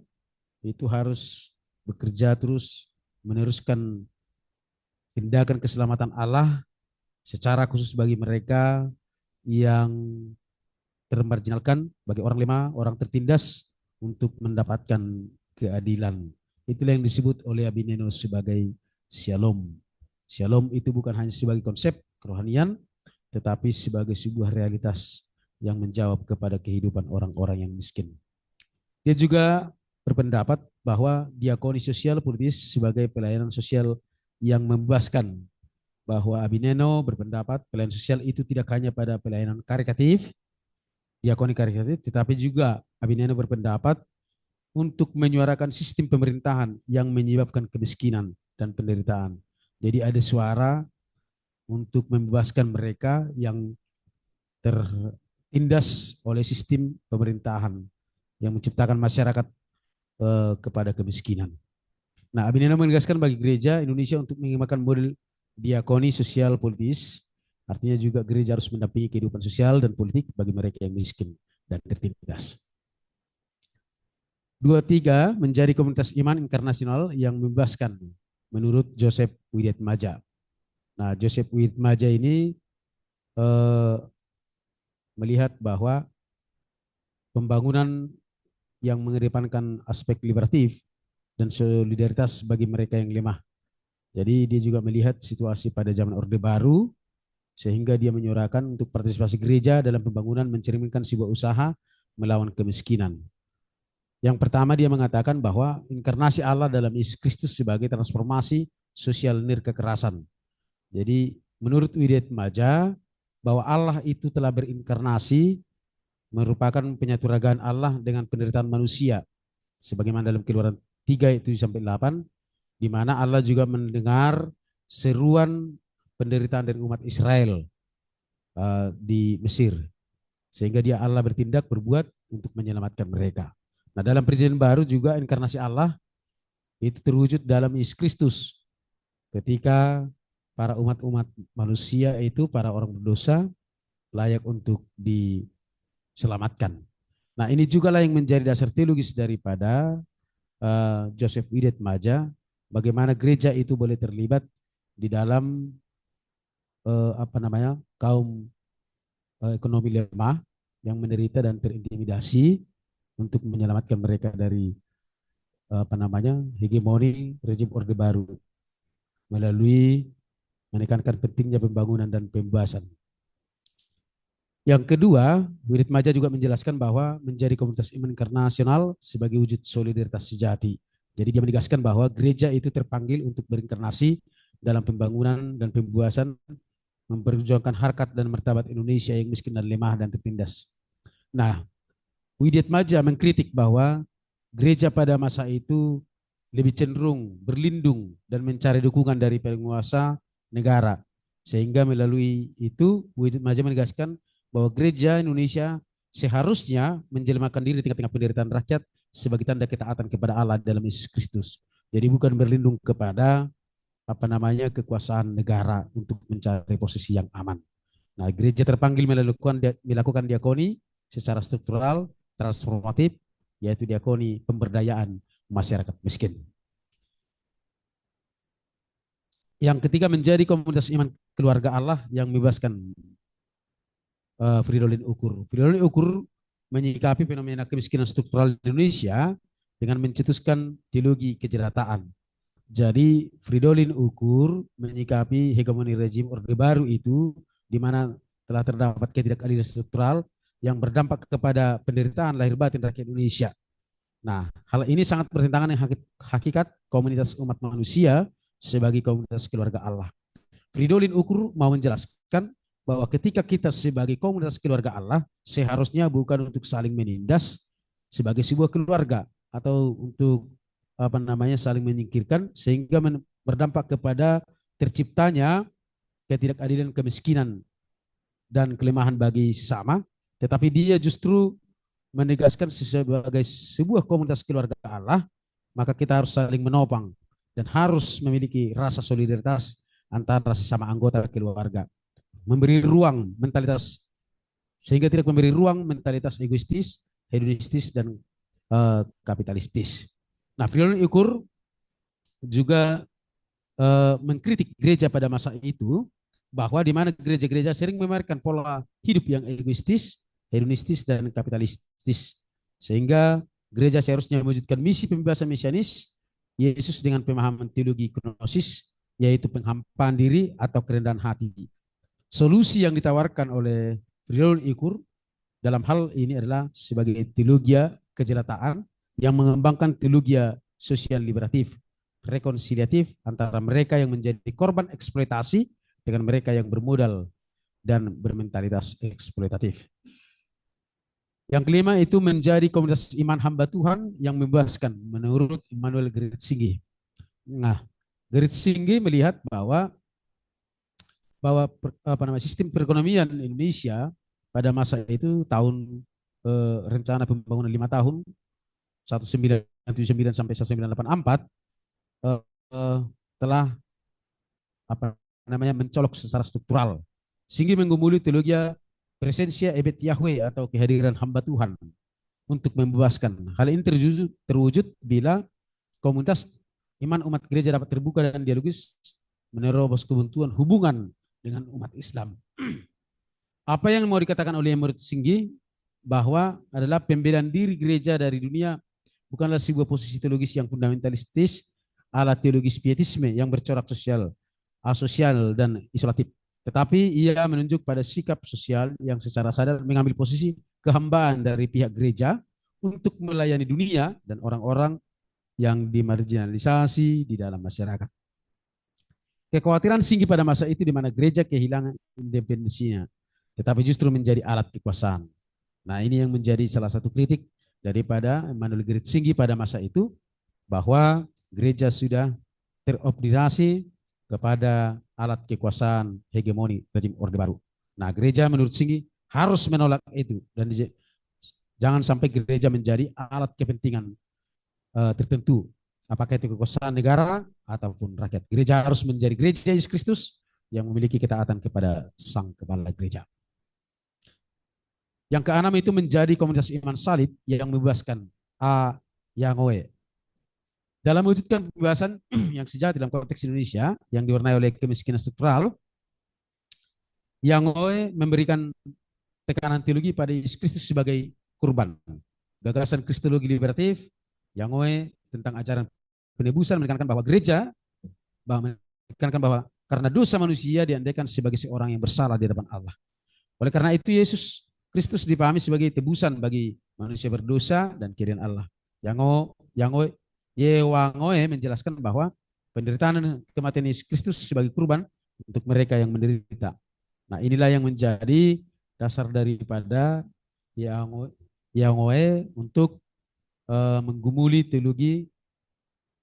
itu harus bekerja terus meneruskan tindakan keselamatan Allah secara khusus bagi mereka yang termarginalkan, bagi orang lemah, orang tertindas untuk mendapatkan keadilan. Itulah yang disebut oleh Abineno sebagai shalom. Shalom itu bukan hanya sebagai konsep kerohanian, tetapi sebagai sebuah realitas yang menjawab kepada kehidupan orang-orang yang miskin. Dia juga berpendapat bahwa diakoni sosial politis sebagai pelayanan sosial yang membebaskan, bahwa Abineno berpendapat pelayanan sosial itu tidak hanya pada pelayanan karitatif, diakoni karitatif, tetapi juga Abineno berpendapat untuk menyuarakan sistem pemerintahan yang menyebabkan kemiskinan dan penderitaan. Jadi ada suara untuk membebaskan mereka yang tertindas oleh sistem pemerintahan yang menciptakan masyarakat kepada kemiskinan. Nah, Abineno menegaskan bagi gereja Indonesia untuk mengembangkan model diakoni sosial politis, artinya juga gereja harus mendampingi kehidupan sosial dan politik bagi mereka yang miskin dan tertindas. 2-3 menjadi komunitas iman internasional yang membebaskan menurut Joseph Widiatmadja. Nah, Joseph Widiatmadja ini eh, melihat bahwa pembangunan yang mengedepankan aspek liberatif dan solidaritas bagi mereka yang lemah. Jadi dia juga melihat situasi pada zaman Orde Baru sehingga dia menyuarakan untuk partisipasi gereja dalam pembangunan mencerminkan sebuah usaha melawan kemiskinan. Yang pertama dia mengatakan bahwa inkarnasi Allah dalam Yesus Kristus sebagai transformasi sosial nir kekerasan. Jadi menurut Widetmadja bahwa Allah itu telah berinkarnasi merupakan penyaturagaan Allah dengan penderitaan manusia sebagaimana dalam Keluaran 3:7-8 di mana Allah juga mendengar seruan penderitaan dari umat Israel di Mesir sehingga dia Allah bertindak berbuat untuk menyelamatkan mereka. Nah, dalam perjanjian baru juga inkarnasi Allah itu terwujud dalam Yesus Kristus ketika para umat-umat manusia itu para orang berdosa layak untuk diselamatkan. Nah, ini juga lah yang menjadi dasar teologis daripada Joseph Widetmadja bagaimana gereja itu boleh terlibat di dalam kaum ekonomi lemah yang menderita dan terintimidasi untuk menyelamatkan mereka dari hegemoni rejim Orde Baru melalui menekankan pentingnya pembangunan dan pembebasan. Yang kedua, Widetmadja juga menjelaskan bahwa menjadi komunitas iman internasional sebagai wujud solidaritas sejati. Jadi dia menegaskan bahwa gereja itu terpanggil untuk berinkarnasi dalam pembangunan dan pembebasan, memperjuangkan harkat dan martabat Indonesia yang miskin dan lemah dan tertindas. Nah, Widetmadja mengkritik bahwa gereja pada masa itu lebih cenderung berlindung dan mencari dukungan dari penguasa negara. Sehingga melalui itu Widetmadja menegaskan bahwa gereja Indonesia seharusnya menjelmakan diri di tengah-tengah penderitaan rakyat sebagai tanda ketaatan kepada Allah dalam Yesus Kristus. Jadi bukan berlindung kepada kekuasaan negara untuk mencari posisi yang aman. Nah, gereja terpanggil melakukan diakoni secara struktural, transformatif, yaitu diakoni pemberdayaan masyarakat miskin. Yang ketiga menjadi komunitas iman keluarga Allah yang membebaskan Fridolin Ukur. Fridolin Ukur menyikapi fenomena kemiskinan struktural di Indonesia dengan mencetuskan teologi kejerataan. Jadi Fridolin Ukur menyikapi hegemoni rejim Orde Baru itu di mana telah terdapat ketidakadilan struktural yang berdampak kepada penderitaan lahir batin rakyat Indonesia. Nah, hal ini sangat bertentangan dengan hakikat komunitas umat manusia sebagai komunitas keluarga Allah. Fridolin Ukur mau menjelaskan bahwa ketika kita sebagai komunitas keluarga Allah seharusnya bukan untuk saling menindas sebagai sebuah keluarga atau untuk saling menyingkirkan sehingga berdampak kepada terciptanya ketidakadilan, kemiskinan dan kelemahan bagi sesama, tetapi dia justru menegaskan sebagai sebuah komunitas keluarga Allah maka kita harus saling menopang dan harus memiliki rasa solidaritas antara sesama anggota keluarga. Memberi ruang mentalitas sehingga tidak memberi ruang mentalitas egoistis, hedonistis dan kapitalistis. Nah, Fridolin Ukur juga mengkritik gereja pada masa itu bahwa di mana gereja-gereja sering memamerkan pola hidup yang egoistis, hedonistis dan kapitalistis sehingga gereja seharusnya mewujudkan misi pembebasan mesianis Yesus dengan pemahaman teologi kenosis yaitu penghampaan diri atau kerendahan hati. Solusi yang ditawarkan oleh Fridolin Ukur dalam hal ini adalah sebagai teologi kejelataan yang mengembangkan teologi sosial liberatif, rekonsiliatif antara mereka yang menjadi korban eksploitasi dengan mereka yang bermodal dan bermentalitas eksploitatif. Yang kelima itu menjadi komunitas iman hamba Tuhan yang membebaskan menurut Immanuel Gritsingi. Nah, Gritsingi melihat bahwa sistem perekonomian Indonesia pada masa itu tahun rencana pembangunan 5 tahun 1979 sampai 1984 telah mencolok secara struktural sehingga menggumuli teologi presensia ebet Yahweh atau kehadiran hamba Tuhan untuk membebaskan. Hal ini terwujud bila komunitas iman umat gereja dapat terbuka dan dialogis menerobos kebuntuan hubungan dengan umat Islam. apa yang mau dikatakan oleh Emmerich Singgi bahwa adalah pembelaan diri gereja dari dunia bukanlah sebuah posisi teologis yang fundamentalistis ala teologis pietisme yang bercorak sosial, asosial dan isolatif. Tetapi ia menunjuk pada sikap sosial yang secara sadar mengambil posisi kehambaan dari pihak gereja untuk melayani dunia dan orang-orang yang dimarginalisasi di dalam masyarakat. Kekhawatiran Singgi pada masa itu di mana gereja kehilangan independensinya, tetapi justru menjadi alat kekuasaan. Nah, ini yang menjadi salah satu kritik daripada Emmanuel Gerrit Singgi pada masa itu, bahwa gereja sudah terobligasi kepada alat kekuasaan hegemoni rezim Orde Baru. Nah, gereja menurut Singgi harus menolak itu dan jangan sampai gereja menjadi alat kepentingan tertentu, apakah itu kekuasaan negara ataupun rakyat. Gereja harus menjadi gereja Yesus Kristus yang memiliki ketaatan kepada Sang Kepala Gereja. Yang keenam itu menjadi komunitas iman salib yang membebaskan Yangoe. Dalam mewujudkan pembebasan yang sejati dalam konteks Indonesia yang diwarnai oleh kemiskinan struktural, Yangoe memberikan tekanan teologi pada Yesus Kristus sebagai kurban. Gagasan kristologi liberatif Yangoe tentang ajaran penebusan menekankan bahwa gereja menekankan bahwa karena dosa manusia diandaikan sebagai seorang yang bersalah di hadapan Allah. Oleh karena itu Yesus Kristus dipahami sebagai tebusan bagi manusia berdosa dan kiraan Allah. Yangoe menjelaskan bahwa penderitaan dan kematian Yesus Kristus sebagai kurban untuk mereka yang menderita. Nah, inilah yang menjadi dasar daripada Yangoe untuk menggumuli teologi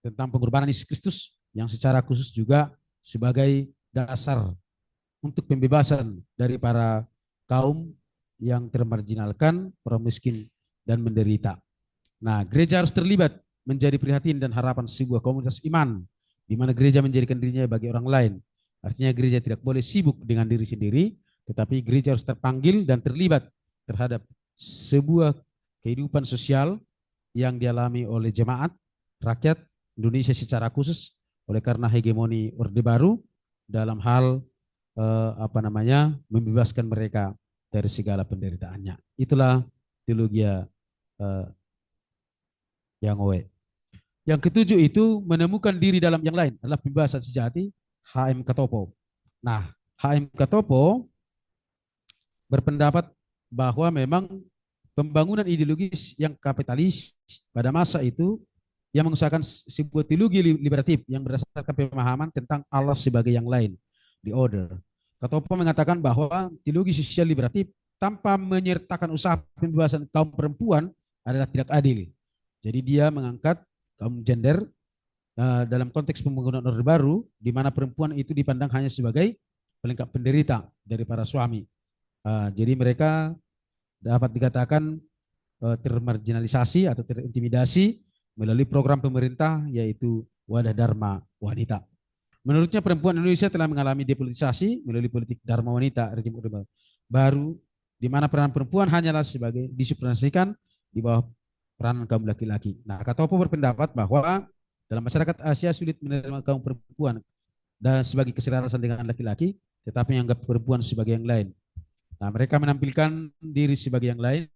tentang pengorbanan Yesus Kristus yang secara khusus juga sebagai dasar untuk pembebasan dari para kaum yang termarginalkan, orang miskin dan menderita. Nah, gereja harus terlibat menjadi prihatin dan harapan sebuah komunitas iman di mana gereja menjadikan dirinya bagi orang lain. Artinya gereja tidak boleh sibuk dengan diri sendiri, tetapi gereja harus terpanggil dan terlibat terhadap sebuah kehidupan sosial yang dialami oleh jemaat, rakyat Indonesia secara khusus oleh karena hegemoni Orde Baru dalam hal membebaskan mereka dari segala penderitaannya. Itulah teologi Yangoe. Yang ketujuh itu menemukan diri dalam yang lain adalah pembebasan sejati H.M. Katopo. Nah, H.M. Katopo berpendapat bahwa memang pembangunan ideologis yang kapitalis pada masa itu yang mengusahakan sebuah teologi liberatif yang berdasarkan pemahaman tentang Allah sebagai yang lain, the order. Katopo mengatakan bahwa teologi sosial liberatif tanpa menyertakan usaha pembebasan kaum perempuan adalah tidak adil. Jadi dia mengangkat kaum gender dalam konteks pembangunan Orde Baru, di mana perempuan itu dipandang hanya sebagai pelengkap penderita dari para suami. Jadi mereka dapat dikatakan termarginalisasi atau terintimidasi melalui program pemerintah yaitu Wadah Dharma Wanita. Menurutnya perempuan Indonesia telah mengalami depolitisasi melalui politik Dharma Wanita rezim Orde Baru, di mana peran perempuan hanyalah sebagai disubordinasikan di bawah peranan kaum laki-laki. Nah, Katopo berpendapat bahwa dalam masyarakat Asia sulit menerima kaum perempuan dan sebagai keselarasan dengan laki-laki, tetapi menganggap perempuan sebagai yang lain. Nah, mereka menampilkan diri sebagai yang lain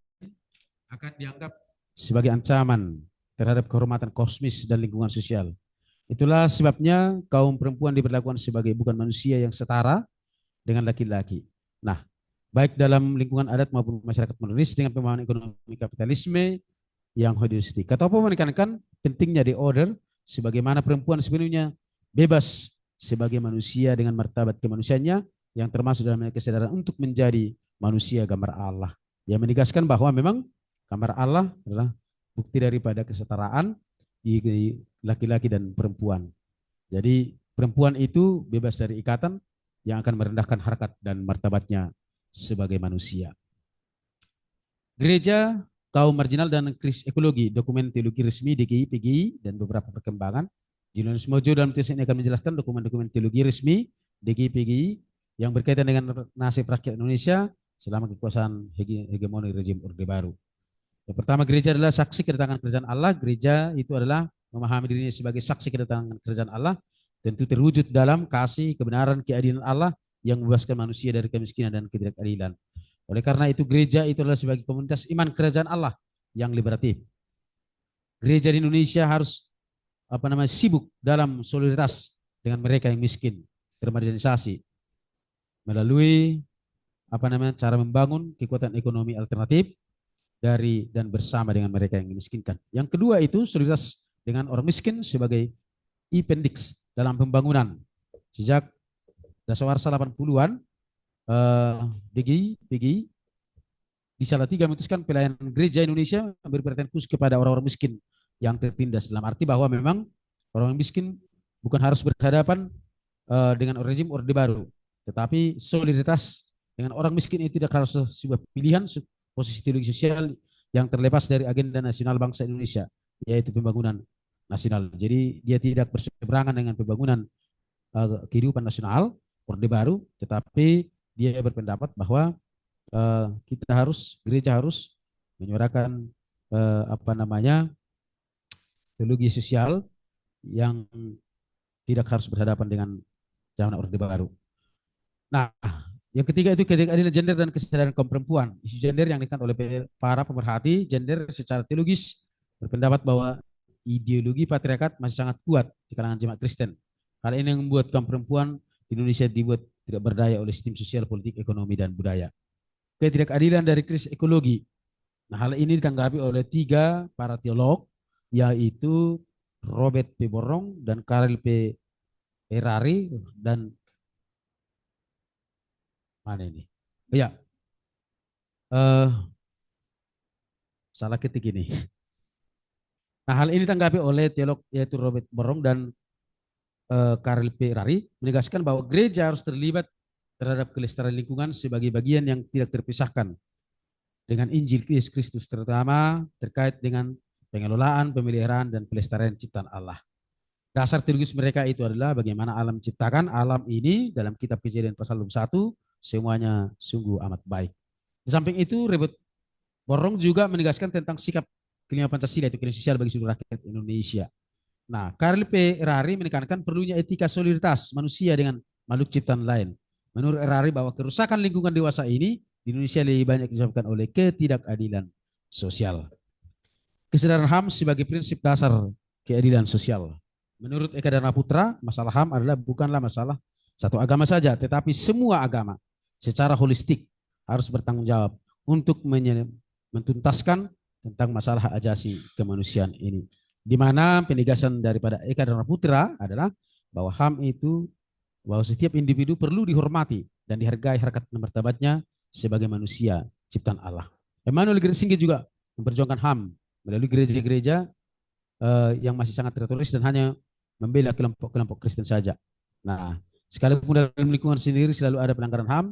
akan dianggap sebagai ancaman terhadap kehormatan kosmis dan lingkungan sosial. Itulah sebabnya kaum perempuan diperlakukan sebagai bukan manusia yang setara dengan laki-laki. Nah, baik dalam lingkungan adat maupun masyarakat modernis dengan pemahaman ekonomi kapitalisme yang hedonistik. Katopo menekankan pentingnya the order sebagaimana perempuan sepenuhnya bebas sebagai manusia dengan martabat kemanusiaannya yang termasuk dalam kesadaran untuk menjadi manusia gambar Allah. Yang menegaskan bahwa memang gambar Allah adalah bukti daripada kesetaraan di laki-laki dan perempuan. Jadi perempuan itu bebas dari ikatan yang akan merendahkan harkat dan martabatnya sebagai manusia. Gereja, kaum marginal dan krisis ekologi, dokumen teologi resmi DKI, PGI, dan beberapa perkembangan. Julianus Mojo dalam tulisan ini akan menjelaskan dokumen-dokumen teologi resmi DKI, PGI yang berkaitan dengan nasib rakyat Indonesia selama kekuasaan hegemoni rezim Orde Baru. Yang pertama, gereja adalah saksi kedatangan kerajaan Allah. Gereja itu adalah memahami dirinya sebagai saksi kedatangan kerajaan Allah, tentu terwujud dalam kasih, kebenaran, keadilan Allah yang membebaskan manusia dari kemiskinan dan ketidakadilan. Oleh karena itu gereja itu adalah sebagai komunitas iman kerajaan Allah yang liberatif. Gereja di Indonesia harus sibuk dalam solidaritas dengan mereka yang miskin, termarginalisasi melalui cara membangun kekuatan ekonomi alternatif dari dan bersama dengan mereka yang dimiskinkan. Yang kedua itu solidaritas dengan orang miskin sebagai appendix dalam pembangunan. Sejak dasawarsa 80-an, PGI di Salatiga memutuskan pelayanan gereja Indonesia memberi perhatian khusus kepada orang-orang miskin yang tertindas, dalam arti bahwa memang orang miskin bukan harus berhadapan dengan rezim Orde Baru, tetapi solidaritas dengan orang miskin itu tidak harus sebuah pilihan posisi teologi sosial yang terlepas dari agenda nasional bangsa Indonesia, yaitu pembangunan nasional. Jadi dia tidak berseberangan dengan pembangunan kehidupan nasional Orde Baru, tetapi dia berpendapat bahwa gereja harus menyuarakan teologi sosial yang tidak harus berhadapan dengan zaman Orde Baru. Nah, yang ketiga itu ketidakadilan gender dan kesadaran kaum perempuan. Isu gender yang dikatakan oleh para pemerhati gender secara teologis berpendapat bahwa ideologi patriarkat masih sangat kuat di kalangan jemaat Kristen. Hal ini yang membuat kaum perempuan di Indonesia dibuat tidak berdaya oleh sistem sosial, politik, ekonomi, dan budaya. Ketidakadilan dari krisis ekologi. Nah, hal ini ditanggapi oleh 3 para teolog, yaitu Robert P. Borong dan Karel P. Erari dan mana ini? Ya, salah ketik ini. Nah, hal ini ditanggapi oleh teolog yaitu Robert Borong dan Karel P. Erari, menegaskan bahwa gereja harus terlibat terhadap kelestarian lingkungan sebagai bagian yang tidak terpisahkan dengan Injil Yesus Kristus, terutama terkait dengan pengelolaan, pemeliharaan, dan pelestarian ciptaan Allah. Dasar teologis mereka itu adalah bagaimana alam ciptakan. Alam ini dalam kitab Kejadian pasal 1 semuanya sungguh amat baik. Di samping itu, Robert Borong juga menegaskan tentang sikap kelima Pancasila, itu keadilan sosial bagi seluruh rakyat Indonesia. Nah, Karel P. Erari menekankan perlunya etika solidaritas manusia dengan makhluk ciptaan lain. Menurut Erari bahwa kerusakan lingkungan dewasa ini di Indonesia lebih banyak disebabkan oleh ketidakadilan sosial. Kesadaran HAM sebagai prinsip dasar keadilan sosial. Menurut Eka Dharma Putra, masalah HAM adalah bukanlah masalah satu agama saja, tetapi semua agama secara holistik harus bertanggung jawab untuk mentuntaskan tentang masalah hak asasi kemanusiaan ini. Di mana penegasan daripada Eka Dharma Putra adalah bahwa HAM itu bahwa setiap individu perlu dihormati dan dihargai harkat dan martabatnya sebagai manusia ciptaan Allah. Emmanuel Gersingi juga memperjuangkan HAM melalui gereja-gereja yang masih sangat tertulis dan hanya membela kelompok-kelompok Kristen saja. Nah, sekalipun dalam lingkungan sendiri selalu ada pelanggaran HAM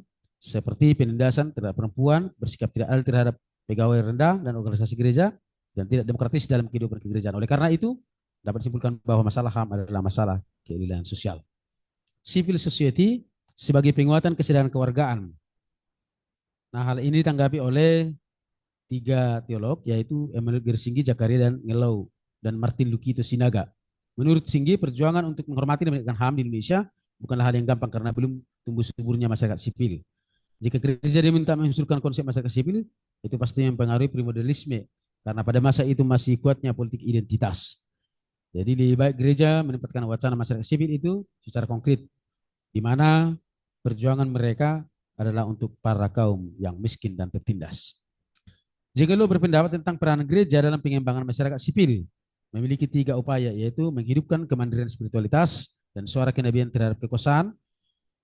seperti penindasan terhadap perempuan, bersikap tidak adil terhadap pegawai rendah dan organisasi gereja, dan tidak demokratis dalam kehidupan kegerejaan. Oleh karena itu, dapat disimpulkan bahwa masalah HAM adalah masalah keadilan sosial. Civil society sebagai penguatan kesadaran kewargaan. Nah, hal ini ditanggapi oleh 3 teolog, yaitu Emmanuel Gersingi, Jakaria, dan Ngelau, dan Martin Lukito Sinaga. Menurut Singgi, perjuangan untuk menghormati dan menegakkan HAM di Indonesia bukanlah hal yang gampang karena belum tumbuh suburnya masyarakat sipil. Jika gereja diminta mengusulkan konsep masyarakat sipil, itu pasti mempengaruhi primordialisme, karena pada masa itu masih kuatnya politik identitas. Jadi lebih baik gereja menempatkan wacana masyarakat sipil itu secara konkret, di mana perjuangan mereka adalah untuk para kaum yang miskin dan tertindas. Jika lo berpendapat tentang peranan gereja dalam pengembangan masyarakat sipil, memiliki 3 upaya, yaitu menghidupkan kemandirian spiritualitas dan suara kenabian terhadap kekuasaan.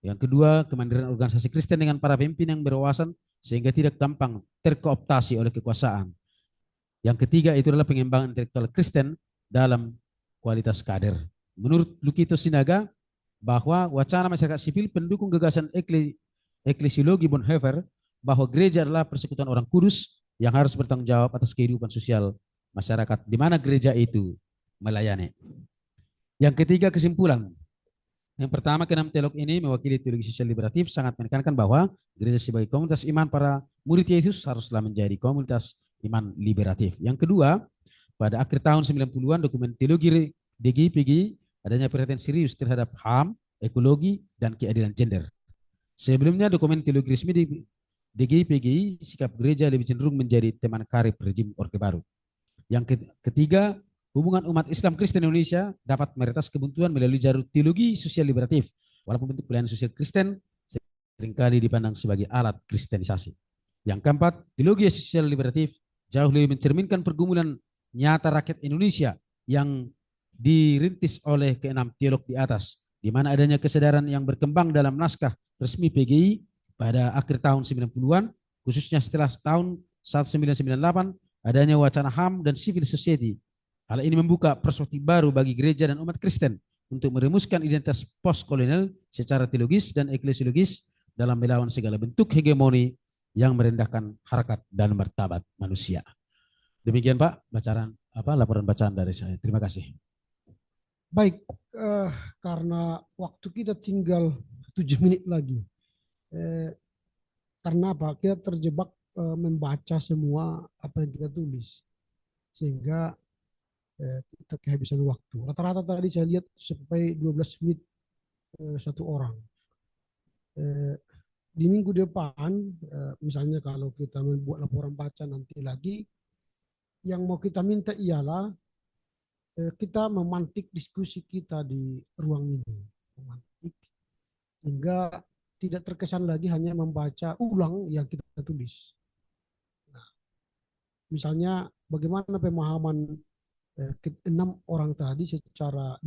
Yang kedua, kemandirian organisasi Kristen dengan para pemimpin yang berwawasan sehingga tidak gampang terkooptasi oleh kekuasaan. Yang ketiga itu adalah pengembangan intelektual Kristen dalam kualitas kader. Menurut Lukito Sinaga, bahwa wacana masyarakat sipil pendukung gagasan eklesiologi Bonhoeffer bahwa gereja adalah persekutuan orang kudus yang harus bertanggung jawab atas kehidupan sosial masyarakat di mana gereja itu melayani. Yang ketiga, kesimpulan. Yang pertama, ke-6 teolog ini mewakili teologi sosial liberatif sangat menekankan bahwa gereja sebagai komunitas iman para murid Yesus haruslah menjadi komunitas iman liberatif. Yang kedua, pada akhir tahun 90-an dokumen teologi DGI-PGI adanya perhatian serius terhadap HAM, ekologi, dan keadilan gender. Sebelumnya dokumen teologi resmi DGI-PGI, sikap gereja lebih cenderung menjadi teman karib rejim Orde Baru. Yang ketiga, hubungan umat Islam Kristen Indonesia dapat meretas kebuntuan melalui jalur teologi sosial liberatif, walaupun bentuk pelayanan sosial Kristen seringkali dipandang sebagai alat kristenisasi. Yang keempat, teologi sosial liberatif jauh lebih mencerminkan pergumulan nyata rakyat Indonesia yang dirintis oleh keenam teolog di atas, di mana adanya kesadaran yang berkembang dalam naskah resmi PGI pada akhir tahun 90-an, khususnya setelah tahun 1998, adanya wacana HAM dan civil society. Hal ini membuka perspektif baru bagi gereja dan umat Kristen untuk merumuskan identitas postkolonial secara teologis dan eklesiologis dalam melawan segala bentuk hegemoni yang merendahkan harkat dan martabat manusia. Demikian Pak, laporan bacaan dari saya. Terima kasih. Baik, karena waktu kita tinggal 7 menit lagi. Karena apa? Kita terjebak membaca semua apa yang kita tulis. Sehingga kita kehabisan waktu. Rata-rata tadi saya lihat sampai 12 menit satu orang. Di minggu depan, misalnya kalau kita membuat laporan baca nanti lagi, yang mau kita minta ialah kita memantik diskusi kita di ruang ini. Memantik, hingga tidak terkesan lagi hanya membaca ulang yang kita tulis. Nah, misalnya bagaimana pemahaman 6 orang tadi secara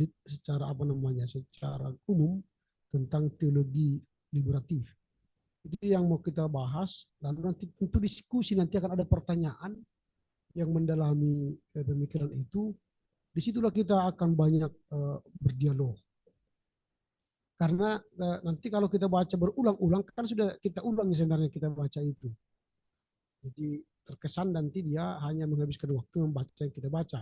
umum tentang teologi liberatif. Itu yang mau kita bahas. Lalu nanti tentu diskusi, nanti akan ada pertanyaan yang mendalami pemikiran itu. Disitulah kita akan banyak berdialog. Karena nanti kalau kita baca berulang-ulang, kan sudah kita ulang sebenarnya kita baca itu. Jadi terkesan nanti dia hanya menghabiskan waktu membaca yang kita baca,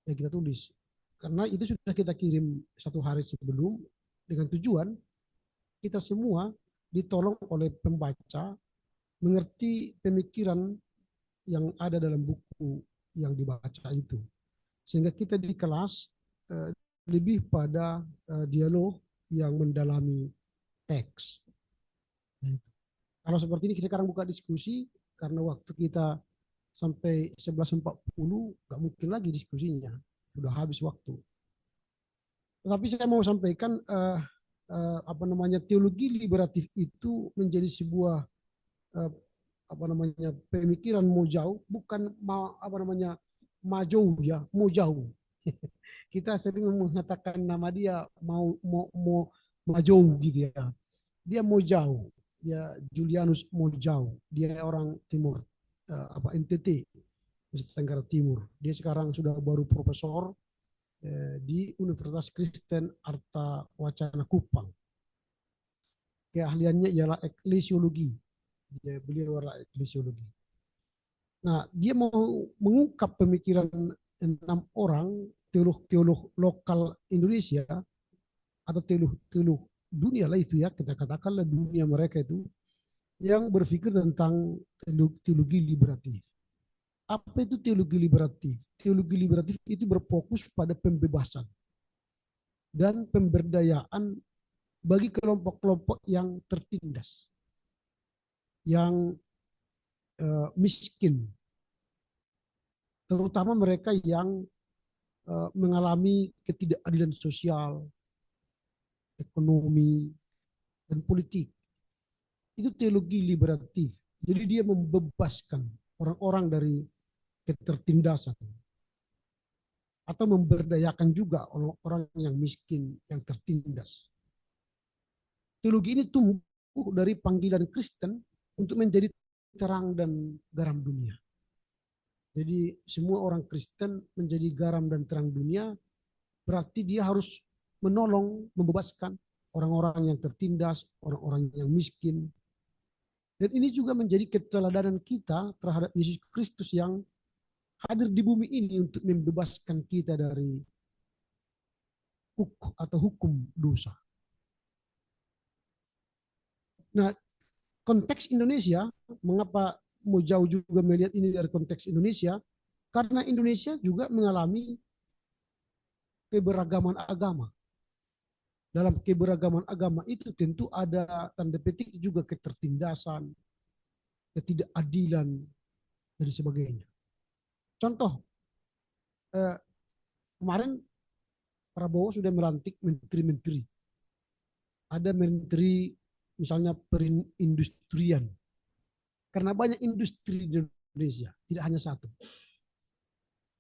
yang kita tulis. Karena itu sudah kita kirim 1 hari sebelum dengan tujuan kita semua ditolong oleh pembaca mengerti pemikiran yang ada dalam buku yang dibaca itu. Sehingga kita di kelas lebih pada dialog yang mendalami teks. Nah, kalau seperti ini kita sekarang buka diskusi, karena waktu kita sampai 11.40 nggak mungkin lagi diskusinya, sudah habis waktu. Tetapi saya mau sampaikan teologi liberatif itu menjadi sebuah pemikiran mau jauh, bukan mau jauh. Kita sering mengatakan nama dia mau jauh gitu ya. Dia mau jauh. Dia Julianus mau jauh. Dia orang timur, NTT, Nusa Tenggara Timur. Dia sekarang sudah baru profesor di Universitas Kristen Arta Wacana Kupang. Keahliannya ialah eklesiologi. Beliau adalah eklesiologi. Nah, dia mau mengungkap pemikiran 6 orang teolog-teolog lokal Indonesia atau teolog dunia lah itu ya, kita katakanlah dunia mereka itu, yang berpikir tentang teologi liberatif. Apa itu teologi liberatif? Teologi liberatif itu berfokus pada pembebasan dan pemberdayaan bagi kelompok-kelompok yang tertindas, yang miskin, terutama mereka yang mengalami ketidakadilan sosial, ekonomi, dan politik. Itu teologi liberatif. Jadi dia membebaskan orang-orang dari ketertindasan atau memberdayakan juga orang-orang yang miskin, yang tertindas. Teologi ini tumbuh dari panggilan Kristen untuk menjadi terang dan garam dunia. Jadi semua orang Kristen menjadi garam dan terang dunia, berarti dia harus menolong, membebaskan orang-orang yang tertindas, orang-orang yang miskin. Dan ini juga menjadi keteladanan kita terhadap Yesus Kristus yang hadir di bumi ini untuk membebaskan kita dari hukum dosa. Nah, konteks Indonesia, mengapa mau jauh juga melihat ini dari konteks Indonesia? Karena Indonesia juga mengalami keberagaman agama. Dalam keberagaman agama itu tentu ada tanda petik juga ketertindasan, ketidakadilan, dan sebagainya. Contoh, kemarin Prabowo sudah melantik menteri-menteri. Ada menteri misalnya perindustrian. Karena banyak industri di Indonesia, tidak hanya satu.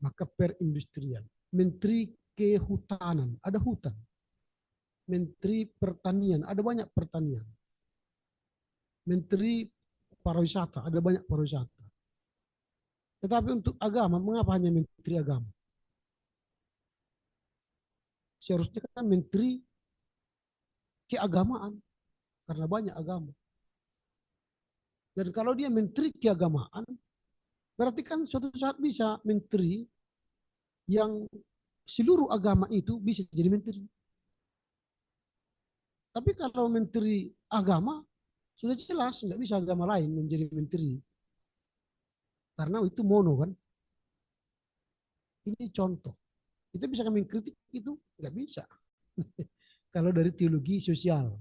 Maka perindustrian. Menteri kehutanan, ada hutan. Menteri pertanian, ada banyak pertanian. Menteri pariwisata, ada banyak pariwisata. Tetapi untuk agama, mengapa hanya menteri agama? Seharusnya kan menteri keagamaan, karena banyak agama. Dan kalau dia menteri keagamaan, berarti kan suatu saat bisa menteri yang seluruh agama itu bisa jadi menteri. Tapi kalau menteri agama, sudah jelas nggak bisa agama lain menjadi menteri. Karena itu mono kan. Ini contoh. Kita bisa mengkritik itu? Nggak bisa. Kalau dari teologi sosial.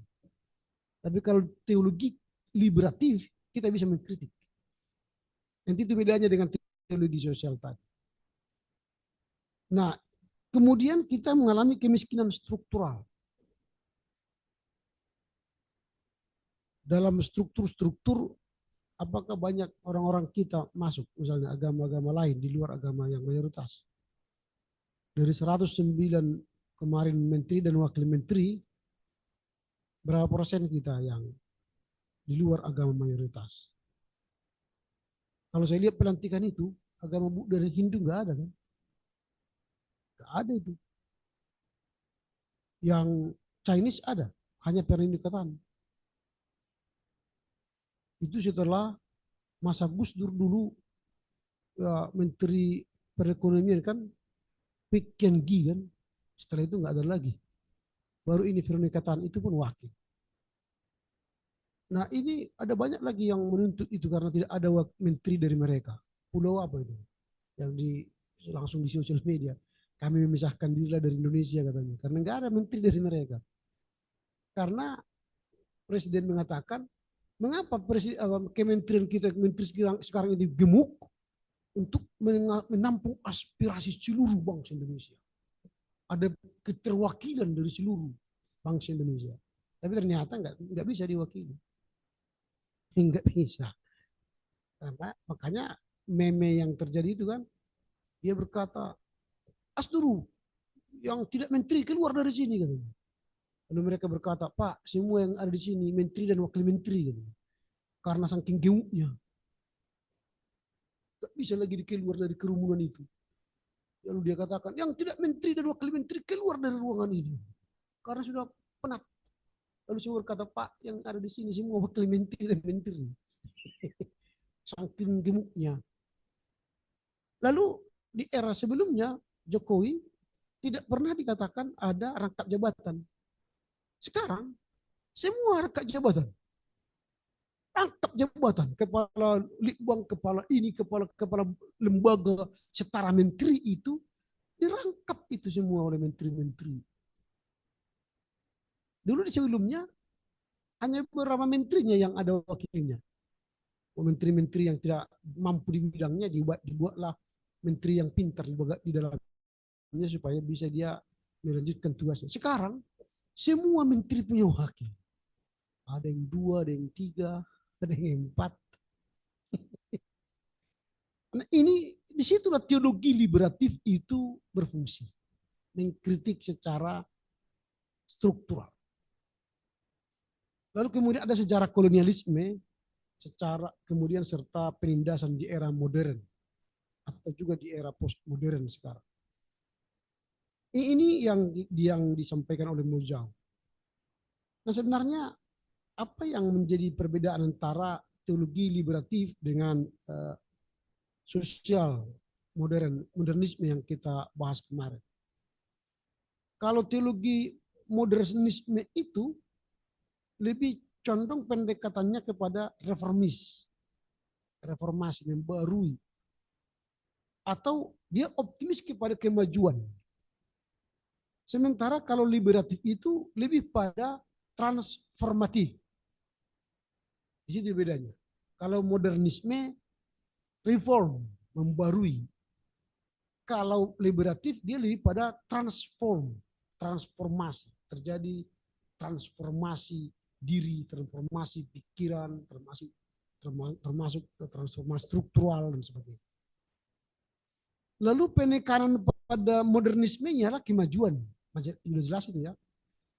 Tapi kalau teologi liberatif, kita bisa mengkritik. Nanti itu bedanya dengan teologi sosial tadi. Nah, kemudian kita mengalami kemiskinan struktural. Dalam struktur-struktur, apakah banyak orang-orang kita masuk, misalnya agama-agama lain di luar agama yang mayoritas. Dari 109 kemarin menteri dan wakil menteri, berapa persen kita yang di luar agama mayoritas? Kalau saya lihat pelantikan itu, agama dari Hindu nggak ada kan? Nggak ada itu. Yang Chinese ada, hanya perindustrian. Itu setelah masa Gus Dur dulu ya, menteri perekonomian kan Pik Kian Gi kan. Setelah itu nggak ada lagi. Baru ini Veronica Tan itu pun wakil. Nah ini ada banyak lagi yang menuntut itu karena tidak ada menteri dari mereka. Pulau apa itu? Yang langsung di sosial media. Kami memisahkan diri dari Indonesia katanya. Karena nggak ada menteri dari mereka. Karena Presiden mengatakan, mengapa kementerian kita, menteri sekarang ini gemuk untuk menampung aspirasi seluruh bangsa Indonesia. Ada keterwakilan dari seluruh bangsa Indonesia. Tapi ternyata nggak bisa diwakili. Nggak bisa. Karena makanya meme yang terjadi itu kan, dia berkata, Asduru yang tidak menteri keluar dari sini katanya. Lalu mereka berkata, Pak, semua yang ada di sini menteri dan wakil menteri katanya. Karena saking gemuknya. Gak bisa lagi keluar dari kerumunan itu. Lalu dia katakan, yang tidak menteri dan wakil menteri keluar dari ruangan ini. Karena sudah penat. Lalu saya berkata, Pak, yang ada di sini semua wakil menteri dan menteri. Saking gemuknya. Lalu di era sebelumnya, Jokowi tidak pernah dikatakan ada rangkap jabatan. Sekarang, semua rangkap jabatan. Rangkap jabatan, kepala litbang, kepala ini, kepala lembaga setara menteri itu dirangkap itu semua oleh menteri-menteri. Dulu di sebelumnya hanya beberapa menterinya yang ada wakilnya. Menteri-menteri yang tidak mampu di bidangnya dibuatlah menteri yang pintar di dalamnya supaya bisa dia melanjutkan tugasnya. Sekarang semua menteri punya wakil. Ada yang 2, ada yang 3, ada yang 4. Nah ini disitulah teologi liberatif itu berfungsi. Mengkritik secara struktural. Lalu kemudian ada sejarah kolonialisme, secara kemudian serta penindasan di era modern atau juga di era postmodern sekarang. Ini yang disampaikan oleh Mojang. Nah sebenarnya apa yang menjadi perbedaan antara teologi liberatif dengan sosial modernisme yang kita bahas kemarin? Kalau teologi modernisme itu lebih condong pendekatannya kepada reformasi, membarui. Atau dia optimis kepada kemajuan. Sementara kalau liberatif itu lebih pada transformatif. Di situ bedanya. Kalau modernisme reform, membarui. Kalau liberatif dia lebih pada transformasi. Terjadi transformasi diri, transformasi pikiran, termasuk transformasi struktural dan sebagainya. Lalu penekanan pada modernismenya adalah kemajuan. Sudah jelas itu ya.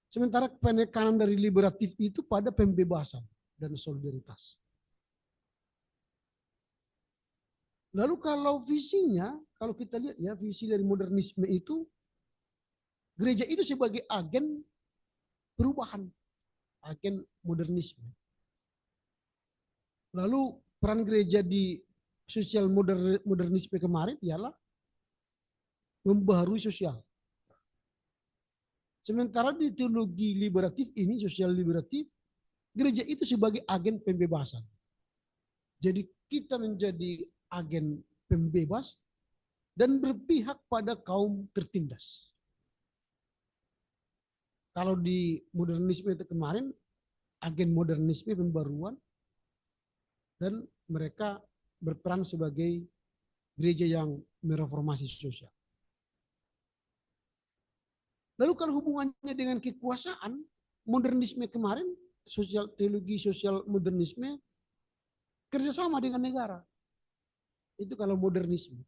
Sementara penekanan dari liberatif itu pada pembebasan dan solidaritas. Lalu kalau visinya, kalau kita lihat ya, visi dari modernisme itu, gereja itu sebagai agen perubahan, agen modernisme. Lalu peran gereja di sosial modernisme kemarin ialah membaharui sosial. Sementara di teologi liberatif ini, sosial liberatif, gereja itu sebagai agen pembebasan. Jadi kita menjadi agen pembebas dan berpihak pada kaum tertindas. Kalau di modernisme itu kemarin, agen modernisme pembaruan, dan mereka berperan sebagai gereja yang mereformasi sosial. Lalu kalau hubungannya dengan kekuasaan, modernisme kemarin, teologi sosial modernisme, kerjasama dengan negara. Itu kalau modernisme.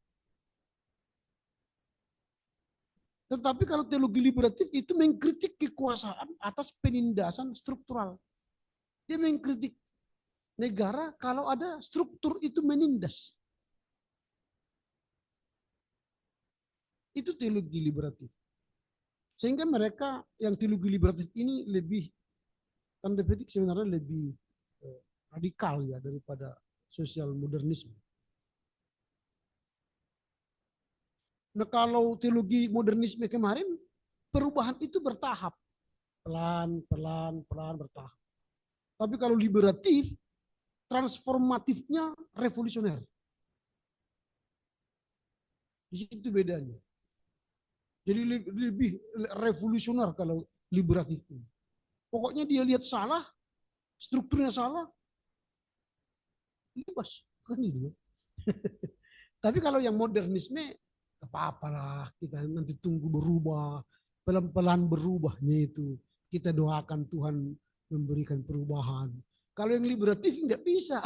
Tetapi kalau teologi liberatif itu mengkritik kekuasaan atas penindasan struktural. Dia mengkritik negara kalau ada struktur itu menindas. Itu teologi liberatif. Sehingga mereka yang teologi liberatif ini lebih, tanda petik sebenarnya lebih radikal ya daripada sosial modernisme. Nah kalau teologi modernisme kemarin, perubahan itu bertahap. Pelan bertahap. Tapi kalau liberatif, transformatifnya revolusioner. Di situ bedanya. Jadi lebih revolusioner kalau liberatif ini. Pokoknya dia lihat salah, strukturnya salah, bebas. Kan itu. Tapi kalau yang modernisme, apa-apalah, kita nanti tunggu berubah, pelan-pelan berubahnya itu. Kita doakan Tuhan memberikan perubahan. Kalau yang liberatif nggak bisa.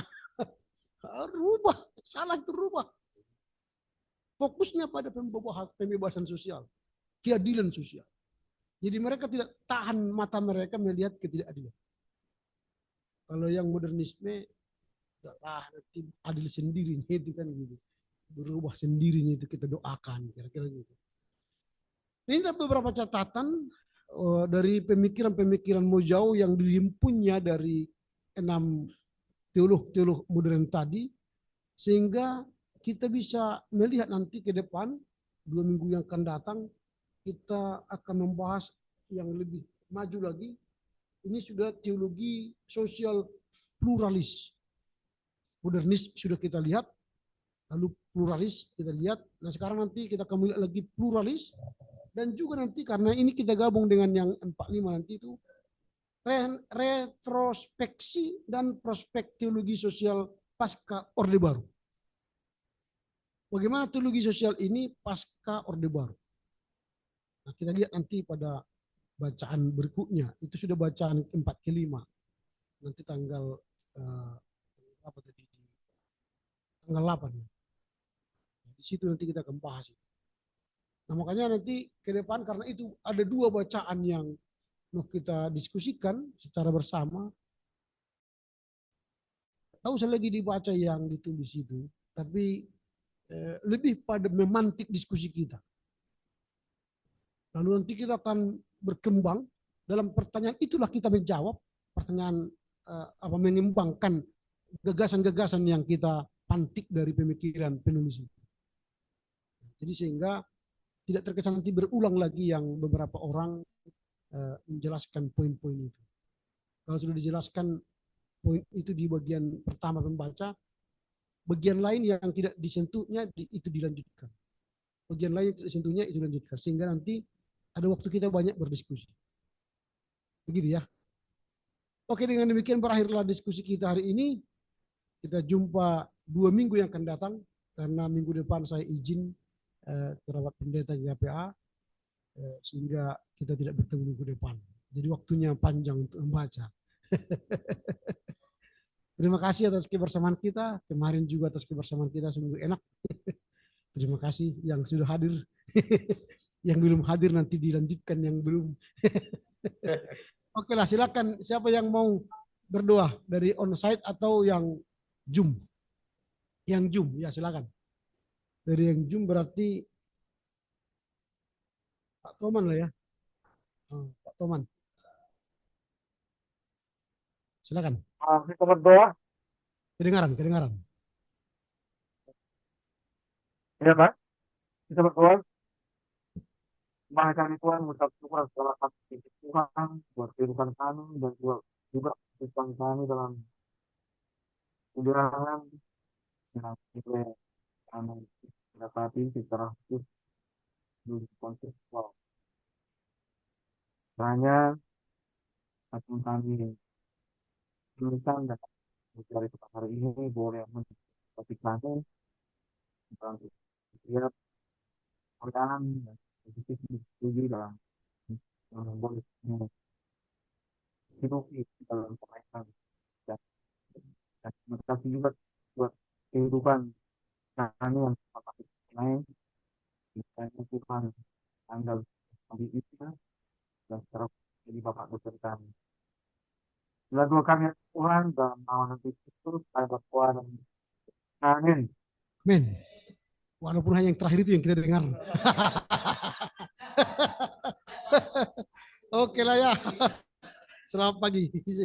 Rubah, salah itu rubah. Fokusnya pada pembebasan sosial, keadilan sosial. Jadi mereka tidak tahan mata mereka melihat ketidakadilan. Kalau yang modernisme, nanti adil sendiri itu kan gitu. Berubah sendirinya itu kita doakan, kira-kira gitu. Ini ada beberapa catatan dari pemikiran-pemikiran Mojau yang dihimpunnya dari 6 teolog modern tadi, sehingga kita bisa melihat nanti ke depan 2 minggu yang akan datang kita akan membahas yang lebih maju lagi. Ini sudah teologi sosial pluralis. Modernis sudah kita lihat, lalu pluralis kita lihat. Nah sekarang nanti kita akan melihat lagi pluralis, dan juga nanti karena ini kita gabung dengan yang 45 nanti itu retrospeksi dan prospek teologi sosial pasca Orde Baru. Bagaimana teologi sosial ini pasca Orde Baru? Nah, kita lihat nanti pada bacaan berikutnya. Itu sudah bacaan 4 ke 5. Nanti tanggal apa tadi? Tanggal 8. Di situ nanti kita akan bahas. Nah, makanya nanti ke depan karena itu ada 2 bacaan yang mau kita diskusikan secara bersama. Tahu saya lagi dibaca yang ditulis itu, tapi lebih pada memantik diskusi kita. Lalu nanti kita akan berkembang dalam pertanyaan itulah kita menjawab pertanyaan mengembangkan gagasan-gagasan yang kita pantik dari pemikiran penulis itu. Jadi sehingga tidak terkesan nanti berulang lagi yang beberapa orang menjelaskan poin-poin itu. Kalau sudah dijelaskan poin itu di bagian pertama pembaca, bagian lain yang tidak disentuhnya itu dilanjutkan. Bagian lain yang tidak disentuhnya itu dilanjutkan. Sehingga nanti ada waktu kita banyak berdiskusi. Begitu ya. Oke, dengan demikian berakhirlah diskusi kita hari ini. kita jumpa 2 minggu yang akan datang, karena minggu depan saya izin terhadap pendeta JPA, sehingga kita tidak bertemu minggu depan. Jadi waktunya panjang untuk membaca. Terima kasih atas kebersamaan kita. Kemarin juga atas kebersamaan kita, sungguh enak. Terima kasih yang sudah hadir. Yang belum hadir nanti dilanjutkan yang belum. Oke lah, silakan siapa yang mau berdoa dari onsite atau yang Zoom. Yang Zoom, ya silakan. Dari yang Zoom berarti Pak Toman lah ya. Pak Toman. Silakan. Kita berdoa. Kedengaran. Ya Pak, kita berdoa. Maha kami Tuhan, mengucap syukur atas segala kasih Tuhan buat kehidupan kami dan juga kehidupan kami dalam undangan yang kita kami dapati secara khusus di kontekstual. Hanya akan kami tuliskan dan mencari tempat hari ini boleh menjadi kami dalam setiap perjalanan dan positif disetujui dalam boleh hidup dalam kebaikan dan terima kasih juga buat kehidupan kami yang dapat naik misalnya Tuhan tanggal kami itu dan secara jadi Bapak Dokter kami. Bila doa kami Tuhan dan nama Nabi Kristus ada kuat dan amin. Amin. Walaupun hanya yang terakhir itu yang kita dengar. Oke lah ya. Selamat pagi.